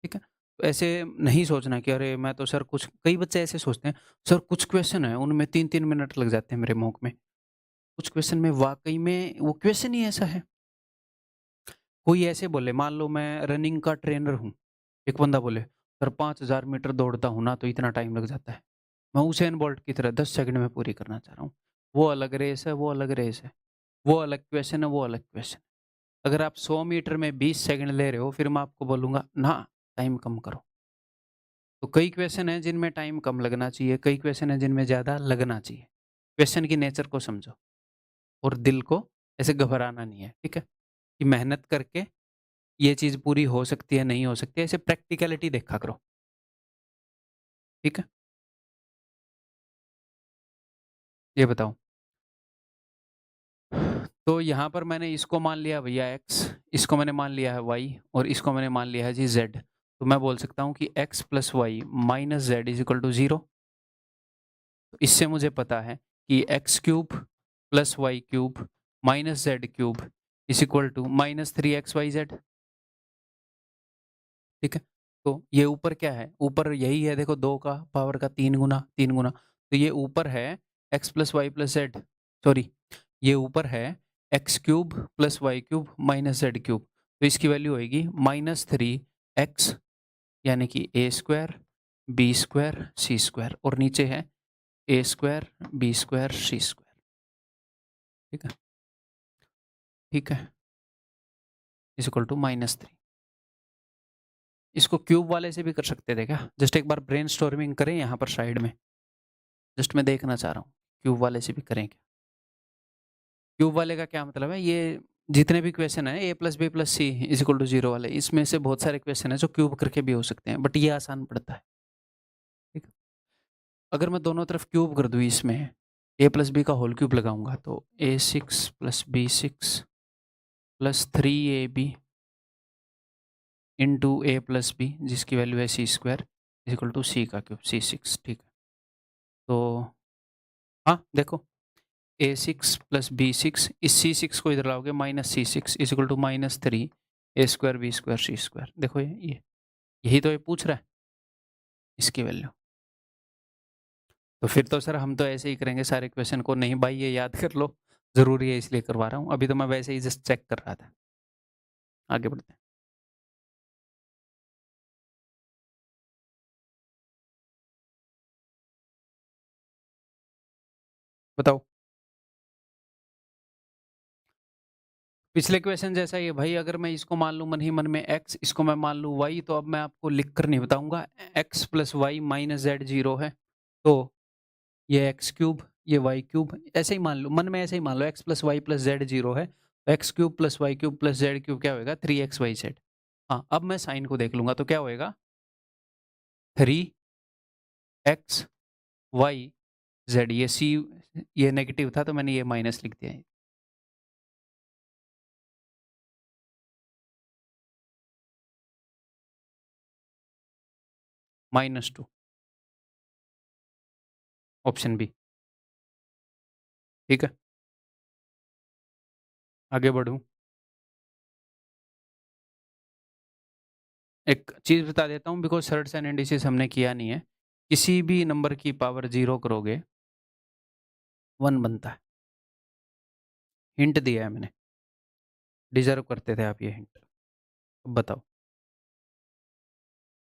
ठीक है? तो ऐसे नहीं सोचना कि अरे मैं तो सर कुछ, कई बच्चे ऐसे सोचते हैं सर कुछ क्वेश्चन है उनमें 3-3 मिनट लग जाते हैं मेरे मॉक में। कुछ क्वेश्चन में वाक़ई में वो क्वेश्चन ही ऐसा है। कोई ऐसे बोले, मान लो मैं रनिंग का ट्रेनर हूँ, एक बंदा बोले सर 5000 मीटर दौड़ता हूँ ना तो इतना टाइम लग जाता है। मैं उसेन बोल्ट की तरह 10 सेकंड में पूरी करना चाह रहा हूँ। वो अलग रेस है, वो अलग रेस है। वो अलग क्वेश्चन है, वो अलग क्वेश्चन। अगर आप 100 मीटर में 20 सेकंड ले रहे हो, फिर मैं आपको बोलूँगा ना टाइम कम करो। तो कई क्वेश्चन हैं जिनमें टाइम कम लगना चाहिए, कई क्वेश्चन हैं जिनमें ज़्यादा लगना चाहिए। क्वेश्चन की नेचर को समझो और दिल को ऐसे घबराना नहीं है, ठीक है? कि मेहनत करके ये चीज़ पूरी हो सकती है, नहीं हो सकती है, ऐसे प्रैक्टिकलिटी देखा करो, ठीक है? ये बताओ। तो यहाँ पर मैंने इसको मान लिया भैया x, इसको मैंने मान लिया है y और इसको मैंने मान लिया है जी z। तो मैं बोल सकता हूँ कि x plus y minus z is equal to 0। तो इससे मुझे पता है कि x cube plus y cube minus z cube is equal to minus 3xyz, ठीक है? तो ये ऊपर क्या है? ऊपर यही है, देखो 2 का पावर का 3 गुना 3 गुना। तो ये ऊपर है x plus y plus z, sorry ये ऊपर है x cube plus y cube minus z cube. तो इसकी वैल्यू होगी -3x, यानी कि a square b square c square, और नीचे है a square b square c square, ठीक है? ठीक है, इज इक्वल टू -3। इसको क्यूब वाले से भी कर सकते थे क्या? जस्ट एक बार ब्रेनस्टॉर्मिंग करें यहाँ पर साइड में। जस्ट मैं देखना चाह रहा हूँ क्यूब वाले से भी करें क्या? क्यूब वाले का क्या मतलब है? ये जितने भी क्वेश्चन है a plus b plus c is equal to 0 वाले, इसमें से बहुत सारे क्वेश्चन है जो क्यूब करके भी हो सकते हैं, बट ये आसान पड़ता है, ठीक है? अगर मैं दोनों तरफ क्यूब कर दूँ, इसमें ए प्लस बी का होल क्यूब लगाऊंगा तो A6 plus B6 plus 3AB into a plus b, जिसकी वैल्यू है c square is equal to c का क्यूब C6, ठीक है? तो हाँ देखो, A6 प्लस B6, इस C6 को इधर लाओगे -C6 is equal to -3 a square b square c square. देखो ये यही तो ये पूछ रहा है, इसकी वैल्यू। तो फिर तो सर हम तो ऐसे ही करेंगे सारे क्वेश्चन को। नहीं भाई, ये याद कर लो, ज़रूरी है इसलिए करवा रहा हूँ। अभी तो मैं वैसे ही जस्ट चेक कर रहा था। आगे बढ़ते हैं। बताओ। पिछले क्वेश्चन जैसा ही है भाई। अगर मैं इसको मान लूँ मन ही मन में x, इसको मैं मान लूँ y, तो अब मैं आपको लिख कर नहीं बताऊंगा। x plus y minus z 0 है, तो ये एक्स क्यूब ये वाई क्यूब, ऐसे ही मान लो, मन में ऐसे ही मान लो, x plus y plus z 0 है, तो x cube plus y cube plus z cube क्या होएगा? 3xyz। हाँ, अब मैं साइन को देख लूंगा तो क्या होएगा? 3xyz। ये सी, ये नेगेटिव था तो मैंने ये माइनस लिख दिया है। -2, ऑप्शन बी, ठीक है? आगे बढ़ूं? एक चीज़ बता देता हूँ बिकॉज़ सर्ट्स एंड इंडिसेस हमने किया नहीं है। किसी भी नंबर की पावर 0 करोगे 1 बनता है। हिंट दिया है मैंने। डिज़र्व करते थे आप ये हिंट। अब बताओ।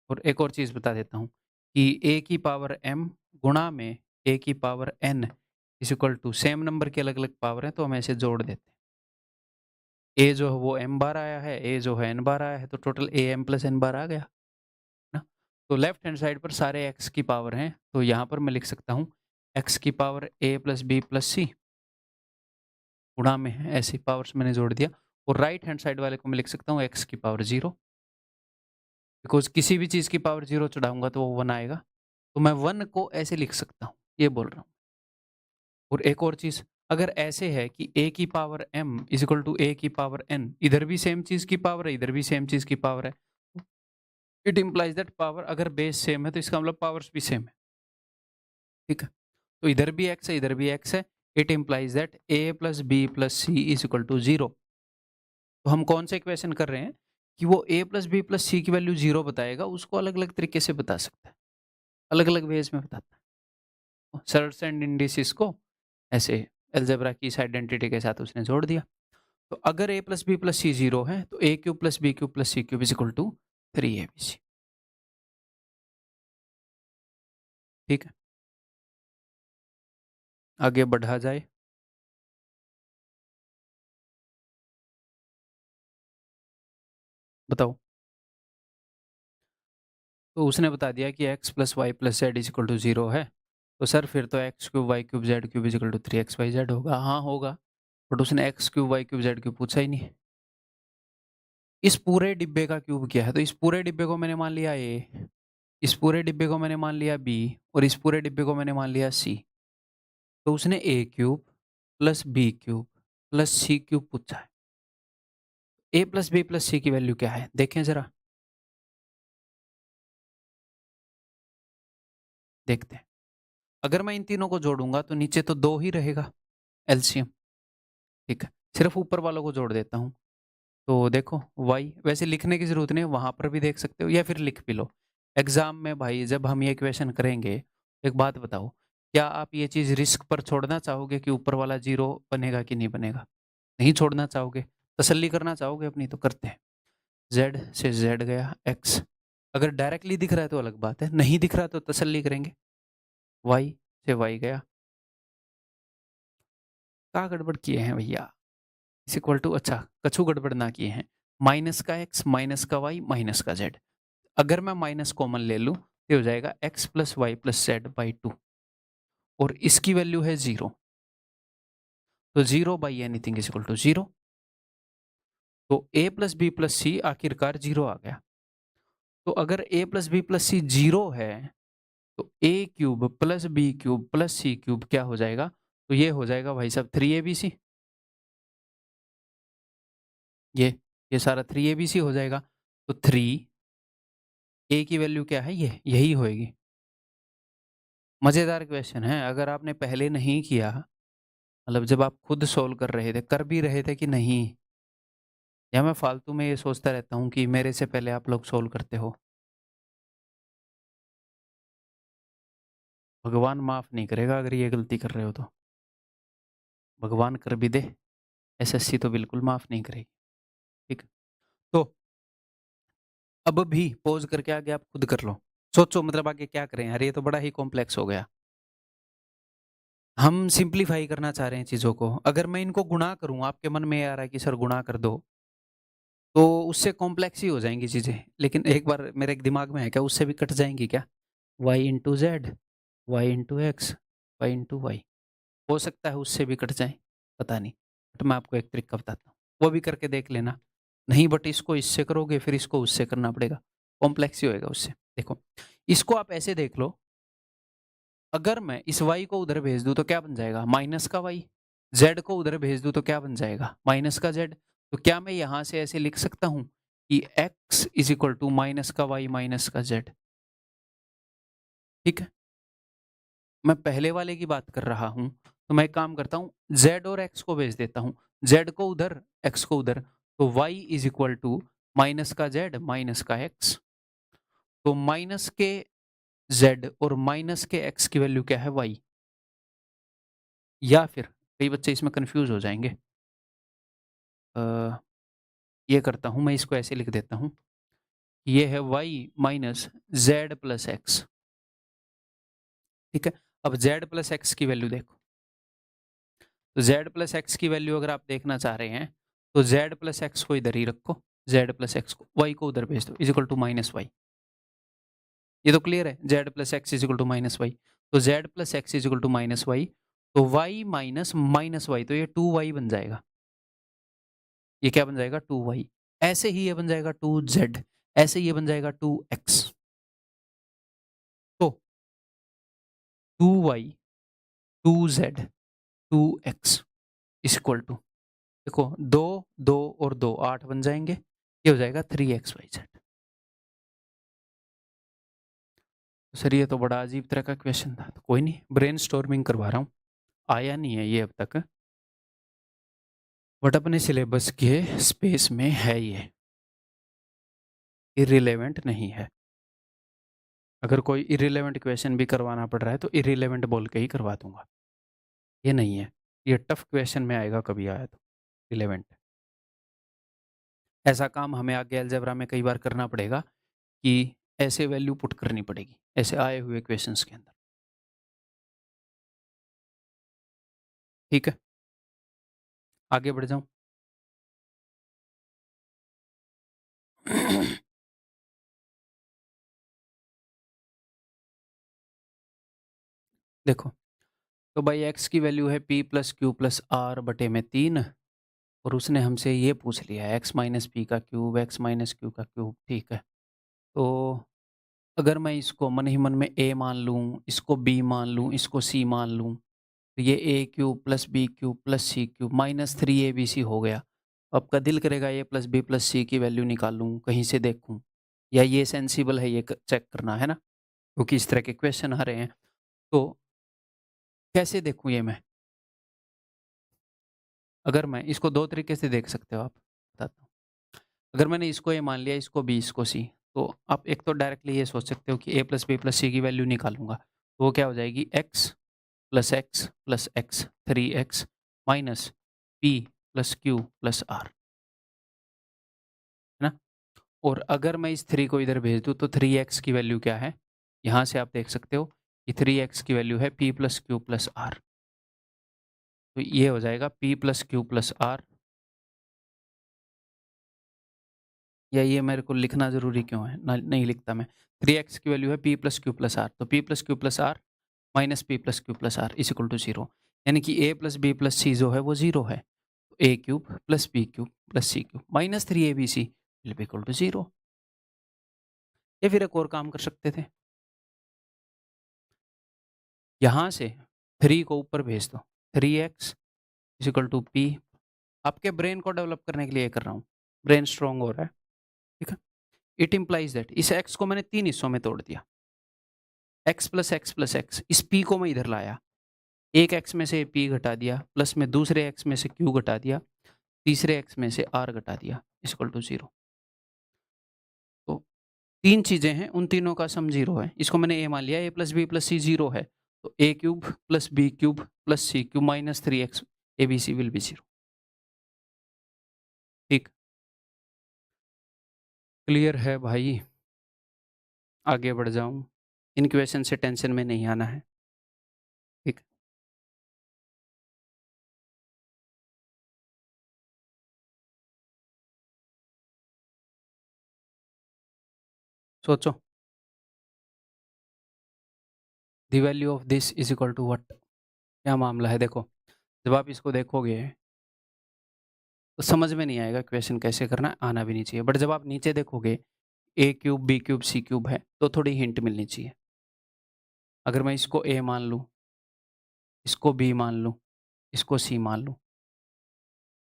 और एक और चीज़ बता देता हूँ कि a की पावर m गुणा में a की power n is equal to same number की अलग-अलग पावर है तो हम ऐसे जोड़ देते हैं। a जो है वो m बार आया है, a जो है n बार आया है तो टोटल am प्लस n बार आ गया। ना? तो लेफ्ट हैंड साइड पर सारे x की पावर हैं तो यहाँ पर मैं लिख सकता हूँ x की power a plus b plus c गुणा में है, ऐसी पावर्स मैंने जोड़ दिया और राइट हैंड साइड वाले को मैं लिख सकता हूँ x की पावर 0 बिकॉज़ किसी भी चीज़ की पावर 0 चढ़ाऊँगा तो वो 1 आएगा। तो मैं 1 को ऐसे लिख सकता हूँ, ये बोल रहा हूँ। और एक और चीज़, अगर ऐसे है कि a की power m is equal to a की पावर n, इधर भी सेम चीज़ की पावर है, इधर भी सेम चीज़ की पावर है। इट इम्प्लाइज़ दैट पावर अगर बेस सेम है तो इसका मतलब पावर्स भी सेम है, ठीक है? तो इधर भी x है, इधर भी x है। It implies that a plus b plus c is equal to 0। तो हम कौन से इक्वेशन कर रहे हैं कि वो a plus b plus c की वैल्यू 0 बताएगा, उसको अलग-अलग तरीके से बता सकता है। अलग-अलग वेज़ में बताता है। सर्ट्स एंड इंडिसेस को ऐसे अलजेब्रा की इस आइडेंटिटी के साथ उसने जोड़ दिया। तो अगर a plus b plus c 0 है तो a cube plus b cube plus c cube is equal to 3abc। ठीक है, आगे बढ़ा जाए। बताओ। तो उसने बता दिया कि x plus y plus z is equal to 0 है। तो सर फिर तो x cube y cube z cube is equal to 3xyz होगा। हाँ होगा, बट उसने x cube y cube z cube पूछा ही नहीं। इस पूरे डिब्बे का क्यूब क्या है? तो इस पूरे डिब्बे को मैंने मान लिया a, इस पूरे डिब्बे को मैंने मान लिया b और इस पूरे डिब्बे को मैंने मान लिया c। तो उसने a cube plus b cube plus c cube पूछा है। a plus b plus c की वैल्यू क्या है देखें जरा, देखते हैं। अगर मैं इन तीनों को जोड़ूंगा तो नीचे तो 2 ही रहेगा एलसीएम, ठीक है। सिर्फ ऊपर वालों को जोड़ देता हूँ तो देखो y, वैसे लिखने की जरूरत नहीं है, वहां पर भी देख सकते हो या फिर लिख भी लो। एग्जाम में भाई जब हम ये क्वेश्चन करेंगे, एक बात बताओ, क्या आप ये चीज रिस्क पर छोड़ना चाहोगे कि ऊपर वाला 0 बनेगा कि नहीं बनेगा? नहीं छोड़ना चाहोगे, तसल्ली करना चाहोगे अपनी, तो करते हैं। z से z गया, x अगर डायरेक्टली दिख रहा है तो अलग बात है, नहीं दिख रहा तो तसल्ली करेंगे। y से y गया, क्या गड़बड़ किए हैं भैया? इज इक्वल टू, अच्छा कछु गड़बड़ ना किए हैं। माइनस का x माइनस का y माइनस का z, अगर मैं माइनस कॉमन ले लूं तो हो जाएगा x plus y plus z by 2 और इसकी वैल्यू है 0। तो 0 by anything is equal to 0। तो a plus b plus c आखिरकार 0 आ गया। तो अगर a plus b plus c 0 है तो a cube plus b cube plus c cube क्या हो जाएगा? तो ये हो जाएगा भाई साहब 3abc। ये सारा 3abc हो जाएगा। तो 3 a की वैल्यू क्या है? ये यही होएगी। मजेदार क्वेश्चन है, अगर आपने पहले नहीं किया, मतलब जब आप खुद सोल्व कर रहे थे, कर भी रहे थे कि नहीं, या मैं फालतू में ये सोचता रहता हूँ कि मेरे से पहले आप लोग सोल्व करते हो। भगवान माफ नहीं करेगा अगर ये गलती कर रहे हो तो। भगवान कर भी दे, एसएससी तो बिल्कुल माफ नहीं करेगी। ठीक है? तो अब भी पॉज करके आगे आप खुद कर लो। सोचो मतलब आगे क्या करें यार, ये तो बड़ा ही कॉम्प्लेक्स हो गया। हम सिंप्लीफाई करना चाह रहे हैं चीजों को। अगर मैं इनको गुणा करूं, आपके मन में ये आ रहा है कि सर गुणा कर दो, तो उससे कॉम्प्लेक्स ही हो जाएंगी चीजें। लेकिन एक बार मेरे दिमाग में है, क्या उससे भी कट जाएंगी क्या? Y into z, y into x, y into y, हो सकता है उससे भी कट जाए, पता नहीं। बट मैं आपको एक तरीका बताता हूँ, वो भी करके देख लेना। नहीं बट इसको इससे करोगे फिर इसको उससे करना पड़ेगा, कॉम्प्लेक्स ही होएगा उससे। देखो इसको आप ऐसे देख लो, अगर मैं इस y को उधर भेज दूं तो क्या बन जाएगा? माइनस का y। z को उधर भेज दूं तो क्या बन जाएगा? माइनस का z। तो क्या मैं यहां से ऐसे लिख सकता हूं कि x is equal to minus का y माइनस का z? ठीक है, मैं पहले वाले की बात कर रहा हूं। तो मैं एक काम करता हूं, z और x को भेज देता हूं, z को उधर x को उधर। तो y is equal to minus का z माइनस का x। तो माइनस के z और माइनस के x की वैल्यू क्या है y। या फिर कई बच्चे इसमें कंफ्यूज हो जाएंगे। ये करता हूं मैं, इसको ऐसे लिख देता हूं, ये है y minus z plus x. ठीक है, अब z प्लस एक्स की वैल्यू देखो। तो z प्लस एक्स की वैल्यू अगर आप देखना चाह रहे हैं तो z प्लस एक्स को इधर ही रखो, z प्लस एक्स को y को उधर भेज दो, is equal to minus y. ये तो क्लियर है, z plus x is equal to minus y. तो z plus x is equal to minus y, तो y माइनस माइनस वाई, तो ये 2y बन जाएगा। ये क्या बन जाएगा 2y। ऐसे ही ये बन जाएगा 2z, ऐसे ही ये बन जाएगा 2x। तो 2y 2z 2x is equal to, देखो 2 2 और 2 8 बन जाएंगे, ये हो जाएगा 3xyz। सर ये तो बड़ा अजीब तरह का क्वेश्चन था, तो कोई नहीं, ब्रेन स्टॉर्मिंग करवा रहा हूँ। आया नहीं है ये अब तक, बट अपने सिलेबस के स्पेस में है, ये इररिलेवेंट नहीं है। अगर कोई इररिलेवेंट क्वेश्चन भी करवाना पड़ रहा है तो इररिलेवेंट बोल के ही करवा दूंगा, ये नहीं है। ये टफ क्वेश्चन में आएगा कभी आया तो रिलेवेंट। ऐसा काम हमें आगे अलजेब्रा में कई बार करना पड़ेगा कि ऐसे वैल्यू पुट करनी पड़ेगी ऐसे आए हुए क्वेश्चंस के अंदर। ठीक है, आगे बढ़ जाऊं। देखो, तो भाई x की वैल्यू है p plus q plus r बटे में 3, और उसने हमसे ये पूछ लिया है x माइनस पी का क्यूब, x माइनस क्यू का क्यूब। ठीक है, तो अगर मैं इसको मन ही मन में a मान लूँ, इसको b मान लूँ, इसको c मान लूँ, तो ये a cube plus b cube plus c cube minus 3abc हो गया। आपका दिल करेगा a plus b plus c की वैल्यू निकालूं, कहीं से देखूं, या ये सेंसिबल है ये चेक करना है ना, क्योंकि इस तरह के क्वेश्चन आ रहे हैं। तो कैसे देखूं ये मैं? अगर मैं इसको दो तरीके से देख सकते हो आप, बताता हूँ। अगर मैंने इसको ए मान लिया, इसको बी, इसको सी, तो आप एक तो डायरेक्टली ये सोच सकते हो कि a plus b plus c की वैल्यू निकालूंगा, तो वो क्या हो जाएगी x plus x plus x 3x minus p plus q plus r, है ना। और अगर मैं इस 3 को इधर भेज दूँ तो 3x की वैल्यू क्या है, यहाँ से आप देख सकते हो कि 3x की वैल्यू है p plus q plus r. तो ये हो जाएगा p plus q plus r, या ये मेरे को लिखना ज़रूरी क्यों है? नहीं लिखता मैं। 3x की वैल्यू है p plus q plus r, तो p plus q plus r minus p plus q plus r is equal to 0, यानी कि a plus b plus c जो है वो 0 है। तो a cube plus b cube plus c cube minus 3abc will be equal to 0। या फिर एक और काम कर सकते थे, यहाँ से 3 को ऊपर भेज दो, 3x is equal to p. आपके ब्रेन को डेवलप करने के लिए कर रहा हूँ, ब्रेन स्ट्रॉन्ग हो रहा है। ठीक है, इट इम्प्लाइज दैट इस x को मैंने 3 हिस्सों में तोड़ दिया, x प्लस एक्स, इस p को मैं इधर लाया, एक x में से p घटा दिया, प्लस में दूसरे x में से q घटा दिया, तीसरे x में से r घटा दिया, इक्वल टू 0। तो 3 चीजें हैं, उन तीनों का सम 0 है। इसको मैंने a मान लिया, a plus b plus c 0 है, तो a cube plus b cube plus c cube minus 3x abc will be 0। ठीक, क्लियर है भाई? आगे बढ़ जाऊं, इन क्वेश्चन से टेंशन में नहीं आना है। ठीक, सोचो, the value of this is equal to what? क्या मामला है? देखो, जब आप इसको देखोगे तो समझ में नहीं आएगा क्वेश्चन कैसे करना है, आना भी नहीं चाहिए। बट जब आप नीचे देखोगे ए cube b cube c cube है, तो थोड़ी हिंट मिलनी चाहिए। अगर मैं इसको ए मान लूँ, इसको बी मान लूँ, इसको सी मान लूँ,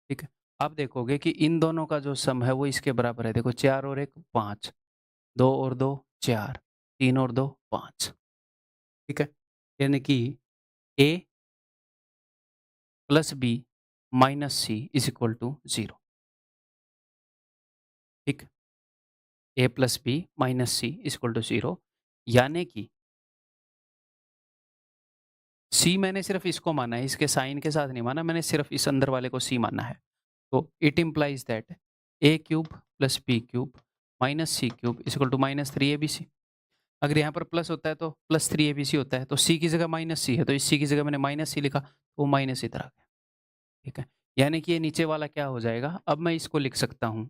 ठीक है, आप देखोगे कि इन दोनों का जो सम है वो इसके बराबर है। देखो 4 और 1 5, 2 और 2 4, 3 और 2 5। ठीक है, यानी कि a plus b minus c is equal to 0। ठीक, a plus b minus c equal to 0, यानी कि सी मैंने सिर्फ इसको माना है, इसके साइन के साथ नहीं माना, मैंने सिर्फ इस अंदर वाले को सी माना है। तो it implies that a cube plus b cube minus c cube equal to minus 3abc। अगर यहाँ पर प्लस होता है तो प्लस 3abc होता है, तो सी की जगह माइनस सी है, तो इस सी की जगह मैंने माइनस सी लिखा, तो वो माइनस इधर आ गया। ठीक है, यानी कि ये नीचे वाला क्या हो जाएगा, अब मैं इसको लिख सकता हूँ,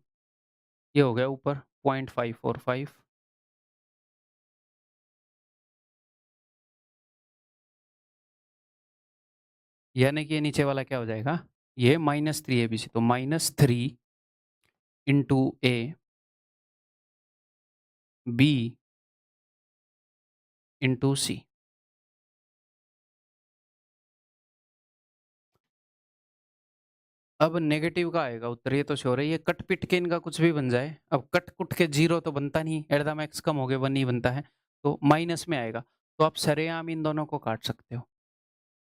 ये हो गया ऊपर 0.545, यानी कि ये नीचे वाला क्या हो जाएगा, ये माइनस 3abc, तो minus 3 into a b into c. अब नेगेटिव का आएगा उत्तर, ये तो श्योर है, ये कट पिट के इनका कुछ भी बन जाए, अब कट कुट के जीरो तो बनता नहीं, एट मैक्स कम हो गए 1 ही बनता है, तो माइनस में आएगा, तो आप सरेआम इन दोनों को काट सकते हो।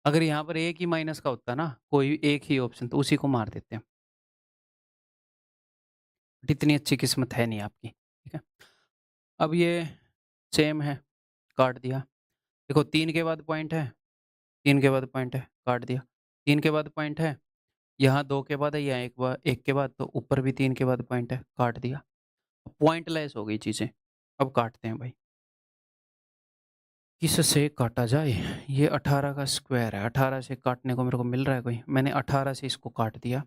अगर यहाँ पर एक ही माइनस का होता ना, कोई एक ही ऑप्शन, तो उसी को मार देते हैं, बट इतनी अच्छी किस्मत है नहीं आपकी। ठीक है, अब ये सेम है, काट दिया, देखो 3 के बाद पॉइंट है, 3 के बाद पॉइंट है, काट दिया, 3 के बाद पॉइंट है, यहाँ 2 के बाद है, यहाँ एक के बाद, तो ऊपर भी 3 के बाद पॉइंट है, काट दिया, पॉइंटलेस हो गई चीज़ें। अब काटते हैं भाई, किससे काटा जाए, ये 18 का स्क्वायर है, 18 से काटने को मेरे को मिल रहा है कोई, मैंने 18 से इसको काट दिया,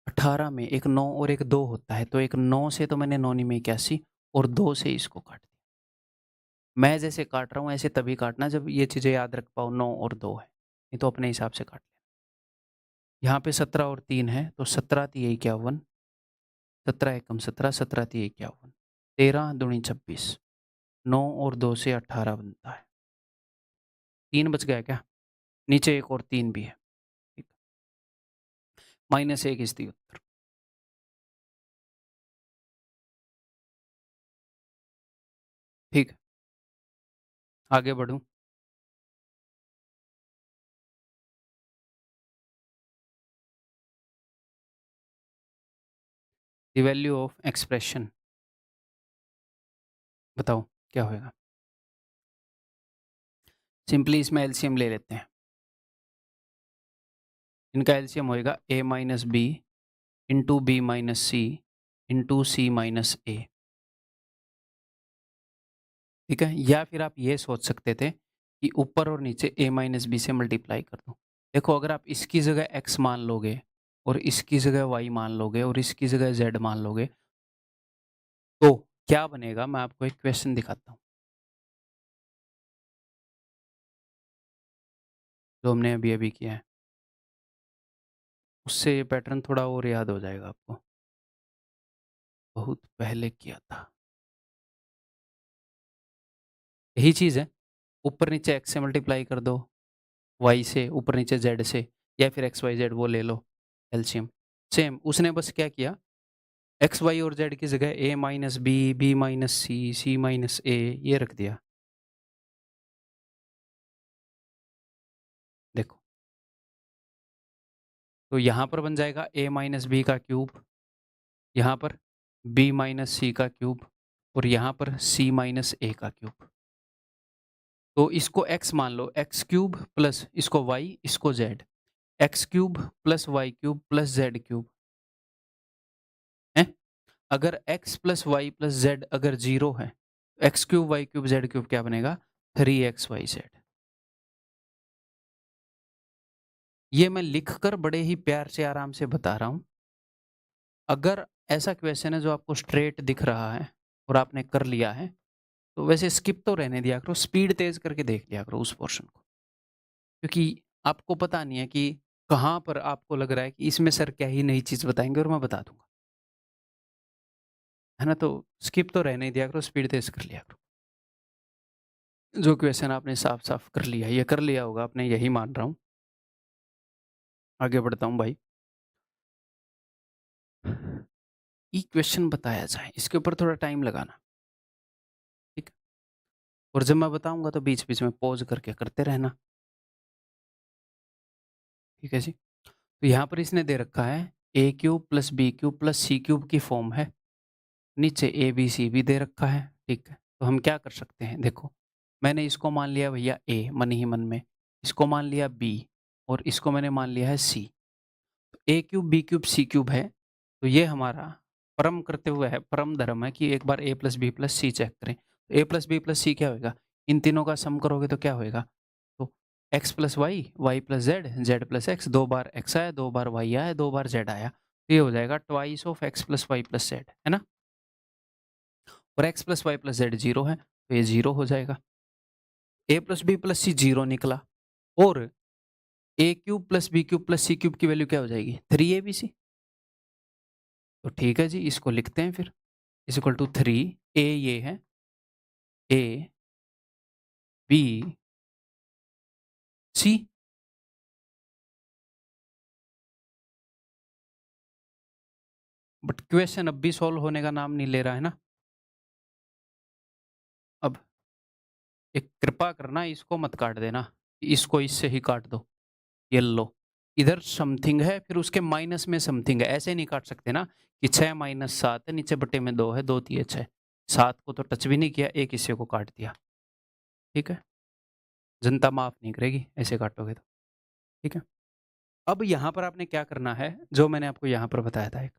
18 में एक 9 और एक 2 होता है, तो एक 9 से तो मैंने 9 में 81 और 2 से इसको काट दिया। मैं जैसे काट रहा हूँ ऐसे तभी काटना जब ये चीज़ें याद रख पाओ, 9 और 2 है, नहीं तो अपने हिसाब से काट लेना। यहाँ पे 17 और 3 है, तो 17 3 51, 17 एकम 17, 17 3 51, 13 दूनी 26, 9 और 2 से 18 बनता है, 3 बच गया क्या, नीचे एक और 3 भी है, ठीक, -1 इज द उत्तर। ठीक, आगे बढ़ूं, द वैल्यू ऑफ एक्सप्रेशन, बताओ क्या होएगा। सिंपली इसमें एलसीएम ले लेते हैं, इनका एलसीएम होएगा a minus b into b minus c into c minus a. ठीक है, या फिर आप ये सोच सकते थे कि ऊपर और नीचे a माइनस बी से मल्टीप्लाई कर दो। देखो अगर आप इसकी जगह x मान लोगे और इसकी जगह y मान लोगे और इसकी जगह z मान लोगे, तो क्या बनेगा, मैं आपको एक क्वेश्चन दिखाता हूँ जो हमने अभी अभी किया है, उससे ये पैटर्न थोड़ा और याद हो जाएगा आपको, बहुत पहले किया था, यही चीज़ है, ऊपर नीचे x से मल्टीप्लाई कर दो, y से, ऊपर नीचे z से, या फिर x y z वो ले लो एलसीएम, सेम उसने बस क्या किया, एक्स वाई और जेड की जगह a minus b, b minus c, c minus a ये रख दिया। देखो, तो यहाँ पर बन जाएगा a माइनस बी का क्यूब, यहाँ पर b माइनस सी का क्यूब और यहाँ पर c माइनस ए का क्यूब। तो इसको x मान लो, एक्स क्यूब प्लस इसको y, इसको z, x cube plus y cube plus z cube है। अगर x plus y plus z अगर 0 है, x cube y cube z cube क्या बनेगा, 3xyz। ये मैं लिखकर बड़े ही प्यार से आराम से बता रहा हूँ। अगर ऐसा क्वेश्चन है जो आपको स्ट्रेट दिख रहा है और आपने कर लिया है, तो वैसे स्किप तो रहने दिया करो, स्पीड तेज करके देख लिया करो उस पोर्शन को, क्योंकि आपको पता नहीं है कि कहाँ पर आपको लग रहा है कि इसमें सर क्या ही नई चीज़ बताएँगे और मैं बता दूँगा। है ना? तो स्किप तो रहने ही दिया करो, स्पीड तेज कर लिया करो। जो क्वेश्चन आपने साफ-साफ कर लिया, ये कर लिया होगा आपने, यही मान रहा हूँ। आगे बढ़ता हूँ भाई। ये क्वेश्चन बताया जाए, इसके ऊपर थोड़ा टाइम लगाना, ठीक है? और जब मैं बताऊँगा तो बीच-बीच में पॉज़ करके करते रहना, ठीक है जी? तो यहाँ पर इसने दे रखा है a cube plus b cube plus c cube की फॉर्म है। नीचे ए, बी, सी भी दे रखा है, ठीक है। तो हम क्या कर सकते हैं देखो, मैंने इसको मान लिया भैया ए मन ही मन में, इसको मान लिया बी और इसको मैंने मान लिया है सी। तो a cube, b cube, c cube है, तो ये हमारा परम करते हुए है, परम धर्म है कि एक बार ए प्लस बी प्लस सी चेक करें। तो ए प्लस बी प्लस सी क्या होएगा? इन तीनों का सम करोगे तो क्या होएगा? तो x plus y plus z, z plus x, 2 बार एक्स आया, 2 बार वाई आया, 2 बार जेड आया। तो ये हो जाएगा twice of x plus y plus z, है ना? और x plus y plus z 0 है, तो ये 0 हो जाएगा। A plus b plus c 0 निकला और a cube plus b cube plus c cube की वैल्यू क्या हो जाएगी? 3abc। तो ठीक है जी, इसको लिखते हैं फिर, इज इक्वल टू 3 ए ये है, a b c. But question अब भी सॉल्व होने का नाम नहीं ले रहा है ना। अब एक कृपा करना, इसको मत काट देना, इसको इससे ही काट दो। ये लो, इधर समथिंग है फिर उसके माइनस में समथिंग है, ऐसे नहीं काट सकते ना कि 6 माइनस 7 है, नीचे बटे में 2 है, 2 तिये 6, 7 को तो टच भी नहीं किया, एक हिस्से को काट दिया। ठीक है, जनता माफ नहीं करेगी ऐसे काटोगे तो। ठीक है, अब यहाँ पर आपने क्या करना है, जो मैंने आपको यहाँ पर बताया था, एक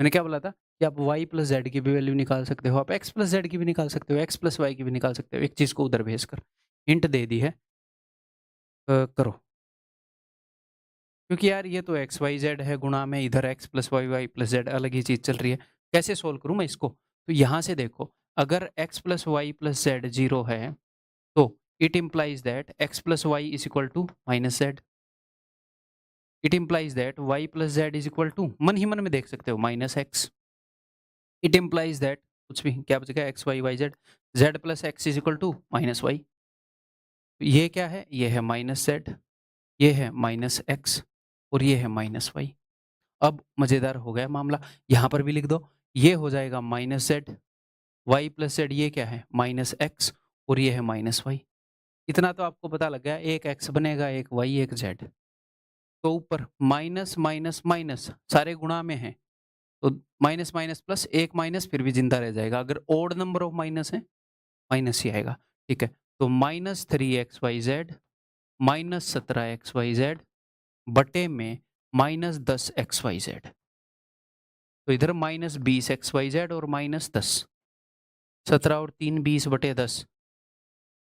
मैंने क्या बोला था कि आप y प्लस जेड की भी वैल्यू निकाल सकते हो, आप x प्लस जेड की भी निकाल सकते हो, x प्लस वाई की भी निकाल सकते हो, एक चीज को उधर भेजकर। हिंट दे दी है, करो, क्योंकि यार ये तो एक्स वाई जेड है गुणा में, इधर x plus y plus z अलग ही चीज चल रही है, कैसे सोल्व करूं मैं इसको? तो यहां से देखो, अगर x plus y plus z 0 है तो it implies that x plus y is equal to minus z. It implies that y plus z is equal to, मन ही मन में देख सकते हो, minus x. It implies that, कुछ भी क्या बचेगा, x y y z, z plus x is equal to minus y. ये क्या है? ये है माइनस जेड, ये है माइनस एक्स और ये है माइनस वाई। अब मजेदार हो गया मामला, यहां पर भी लिख दो, ये हो जाएगा minus z, y plus z ये क्या है? माइनस एक्स और ये है माइनस वाई। इतना तो आपको पता लग गया, एक एक्स बनेगा, एक वाई, एक जेड। तो ऊपर माइनस माइनस माइनस सारे गुणा में है, तो माइनस माइनस प्लस, एक माइनस फिर भी जिंदा रह जाएगा, अगर ओड नंबर ऑफ माइनस है माइनस ही आएगा। ठीक है, तो माइनस 3xyz माइनस 17xyz बटे में माइनस 10xyz। तो इधर माइनस 20xyz और माइनस 10, 17 और 3 20 बटे 10,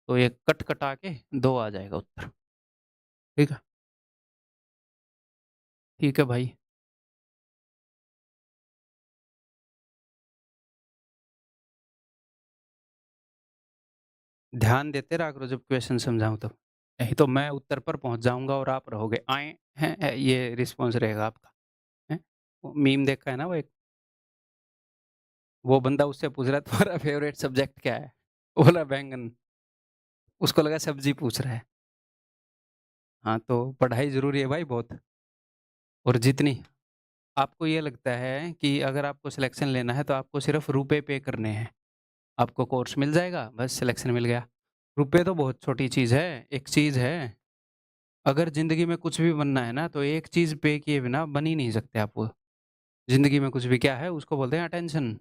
तो ये कट कटा के 2 आ जाएगा उत्तर। ठीक है, ठीक है भाई। ध्यान देते रहा करो जब क्वेश्चन समझाऊं तब, नहीं तो मैं उत्तर पर पहुंच जाऊंगा और आप रहोगे आए हैं, ये रिस्पॉन्स रहेगा आपका। है, मीम देखा है ना वो एक, वो बंदा उससे पूछ रहा है तुम्हारा फेवरेट सब्जेक्ट क्या है, वो बोला बैंगन, उसको लगा सब्जी पूछ रहा है। हाँ, तो पढ़ाई ज़रूरी है भाई बहुत, और जितनी आपको ये लगता है कि अगर आपको सिलेक्शन लेना है तो आपको सिर्फ रुपए पे करने हैं, आपको कोर्स मिल जाएगा, बस सिलेक्शन मिल गया। रुपए तो बहुत छोटी चीज़ है, एक चीज़ है, अगर ज़िंदगी में कुछ भी बनना है ना तो एक चीज़ पे किए बिना बन ही नहीं सकते आप वो। ज़िंदगी में कुछ भी क्या है उसको बोलते हैं अटेंशन।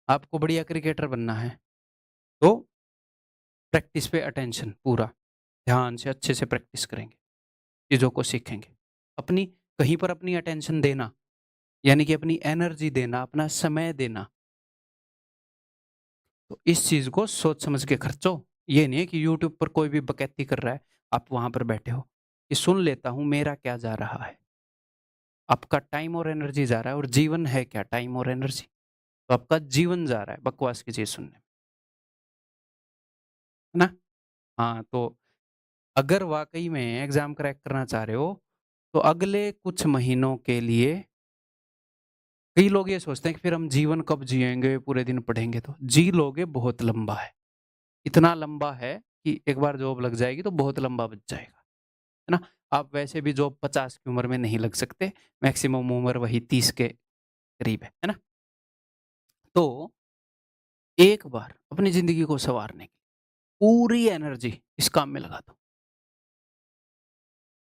आपको बढ़िया क्रिकेटर बनना है तो प्रैक्टिस पे अटेंशन पूरा, ध्यान से अच्छे से प्रैक्टिस करेंगे, चीज़ों को सीखेंगे। अपनी कहीं पर अपनी अटेंशन देना, यानी कि अपनी एनर्जी देना, अपना समय देना। तो इस चीज़ को सोच समझ के खर्चो। ये नहीं है कि यूट्यूब पर कोई भी बकैती कर रहा है, आप वहाँ पर बैठे हो कि सुन लेता हूँ मेरा क्या जा रहा है। आपका टाइम और एनर्जी जा रहा है, और जीवन है क्या? टाइम और एनर्जी। तो आपका जीवन जा रहा है बकवास की चीज़ सुनने में, है ना? हाँ, तो अगर वाक़ई में एग्ज़ाम क्रैक करना चाह रहे हो, तो अगले कुछ महीनों के लिए कई लोग ये सोचते हैं कि फिर हम जीवन कब जिएँगे, पूरे दिन पढ़ेंगे तो। जी लोगे, बहुत लंबा है। इतना लंबा है कि एक बार जॉब लग जाएगी तो बहुत लंबा बच जाएगा, है ना? आप वैसे भी जॉब 50 की उम्र में नहीं लग सकते, मैक्सिमम उम्र वही 30 के करीब है ना? तो एक बार अपनी ज़िंदगी को सँवारने की पूरी एनर्जी इस काम में लगा दो।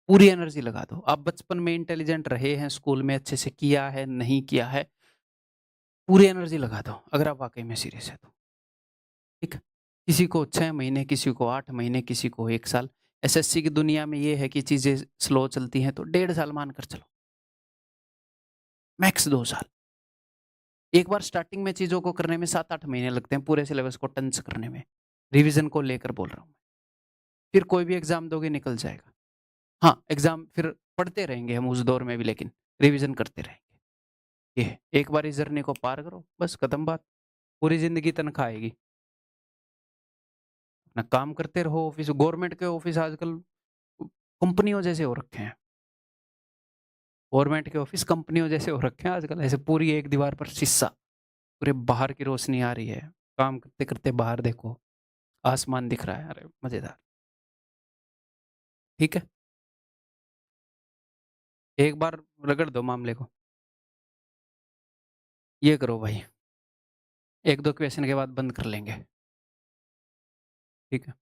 पूरी एनर्जी लगा दो। आप बचपन में इंटेलिजेंट रहे हैं, स्कूल में अच्छे से किया है, नहीं किया है, पूरी एनर्जी लगा दो, अगर आप वाक़ई में सीरियस हैं तो, ठीक है? किसी को 6 महीने, किसी को 8 महीने, किसी को 1 साल। एसएससी की दुनिया में ये है कि चीज़ें स्लो चलती हैं, तो डेढ़ साल मान कर चलो, मैक्स 2 साल। एक बार स्टार्टिंग में चीज़ों को करने में 7-8 महीने लगते हैं, पूरे सिलेबस को टंच करने में। रिवीज़न को लेकर बोल रहा हूँ मैं। फिर कोई भी एग्ज़ाम दोगे निकल जाएगा। हाँ, एग्ज़ाम फिर पढ़ते रहेंगे हम उस दौर में भी, लेकिन रिवीज़न करते रहेंगे। ये है, एक बार इस जर्नी को पार करो, बस खत्म बात। पूरी ज़िंदगी तनख्वाह आएगी। अपना काम करते रहो, ऑफ़िस गवर्नमेंट के ऑफ़िस आजकल कंपनियों जैसे हो रखे हैं। गवर्नमेंट के ऑफ़िस कंपनियों जैसे हो रखे हैं आजकल, ऐसे पूरी एक दीवार पर शीशा, पूरे बाहर की रोशनी आ रही है। काम करते-करते बाहर देखो, आसमान दिख रहा है, अरे मज़ेदार। ठीक है? एक बार रगड़ दो मामले को। ये करो भाई, 1-2 क्वेश्चन के बाद बंद कर लेंगे। ठीक है?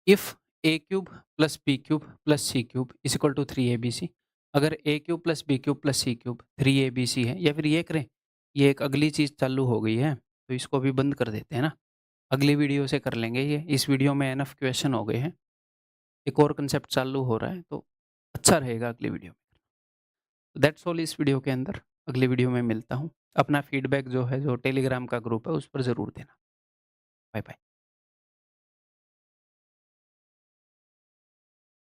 If a cube plus b cube plus c cube is equal to 3abc, अगर a cube plus b cube plus c cube 3abc है, या फिर ये करें, ये एक अगली चीज़ चालू हो गई है, तो इसको भी बंद कर देते हैं ना। अगली वीडियो से कर लेंगे ये, इस वीडियो में एनफ क्वेश्चन हो गए हैं, एक और कंसेप्ट चालू हो रहा है, तो अच्छा रहेगा अगली वीडियो में। दैट्स ऑल इस वीडियो के अंदर, अगली वीडियो में मिलता हूँ। अपना फीडबैक जो है, जो टेलीग्राम का ग्रुप है, उस पर ज़रूर देना। Bye bye.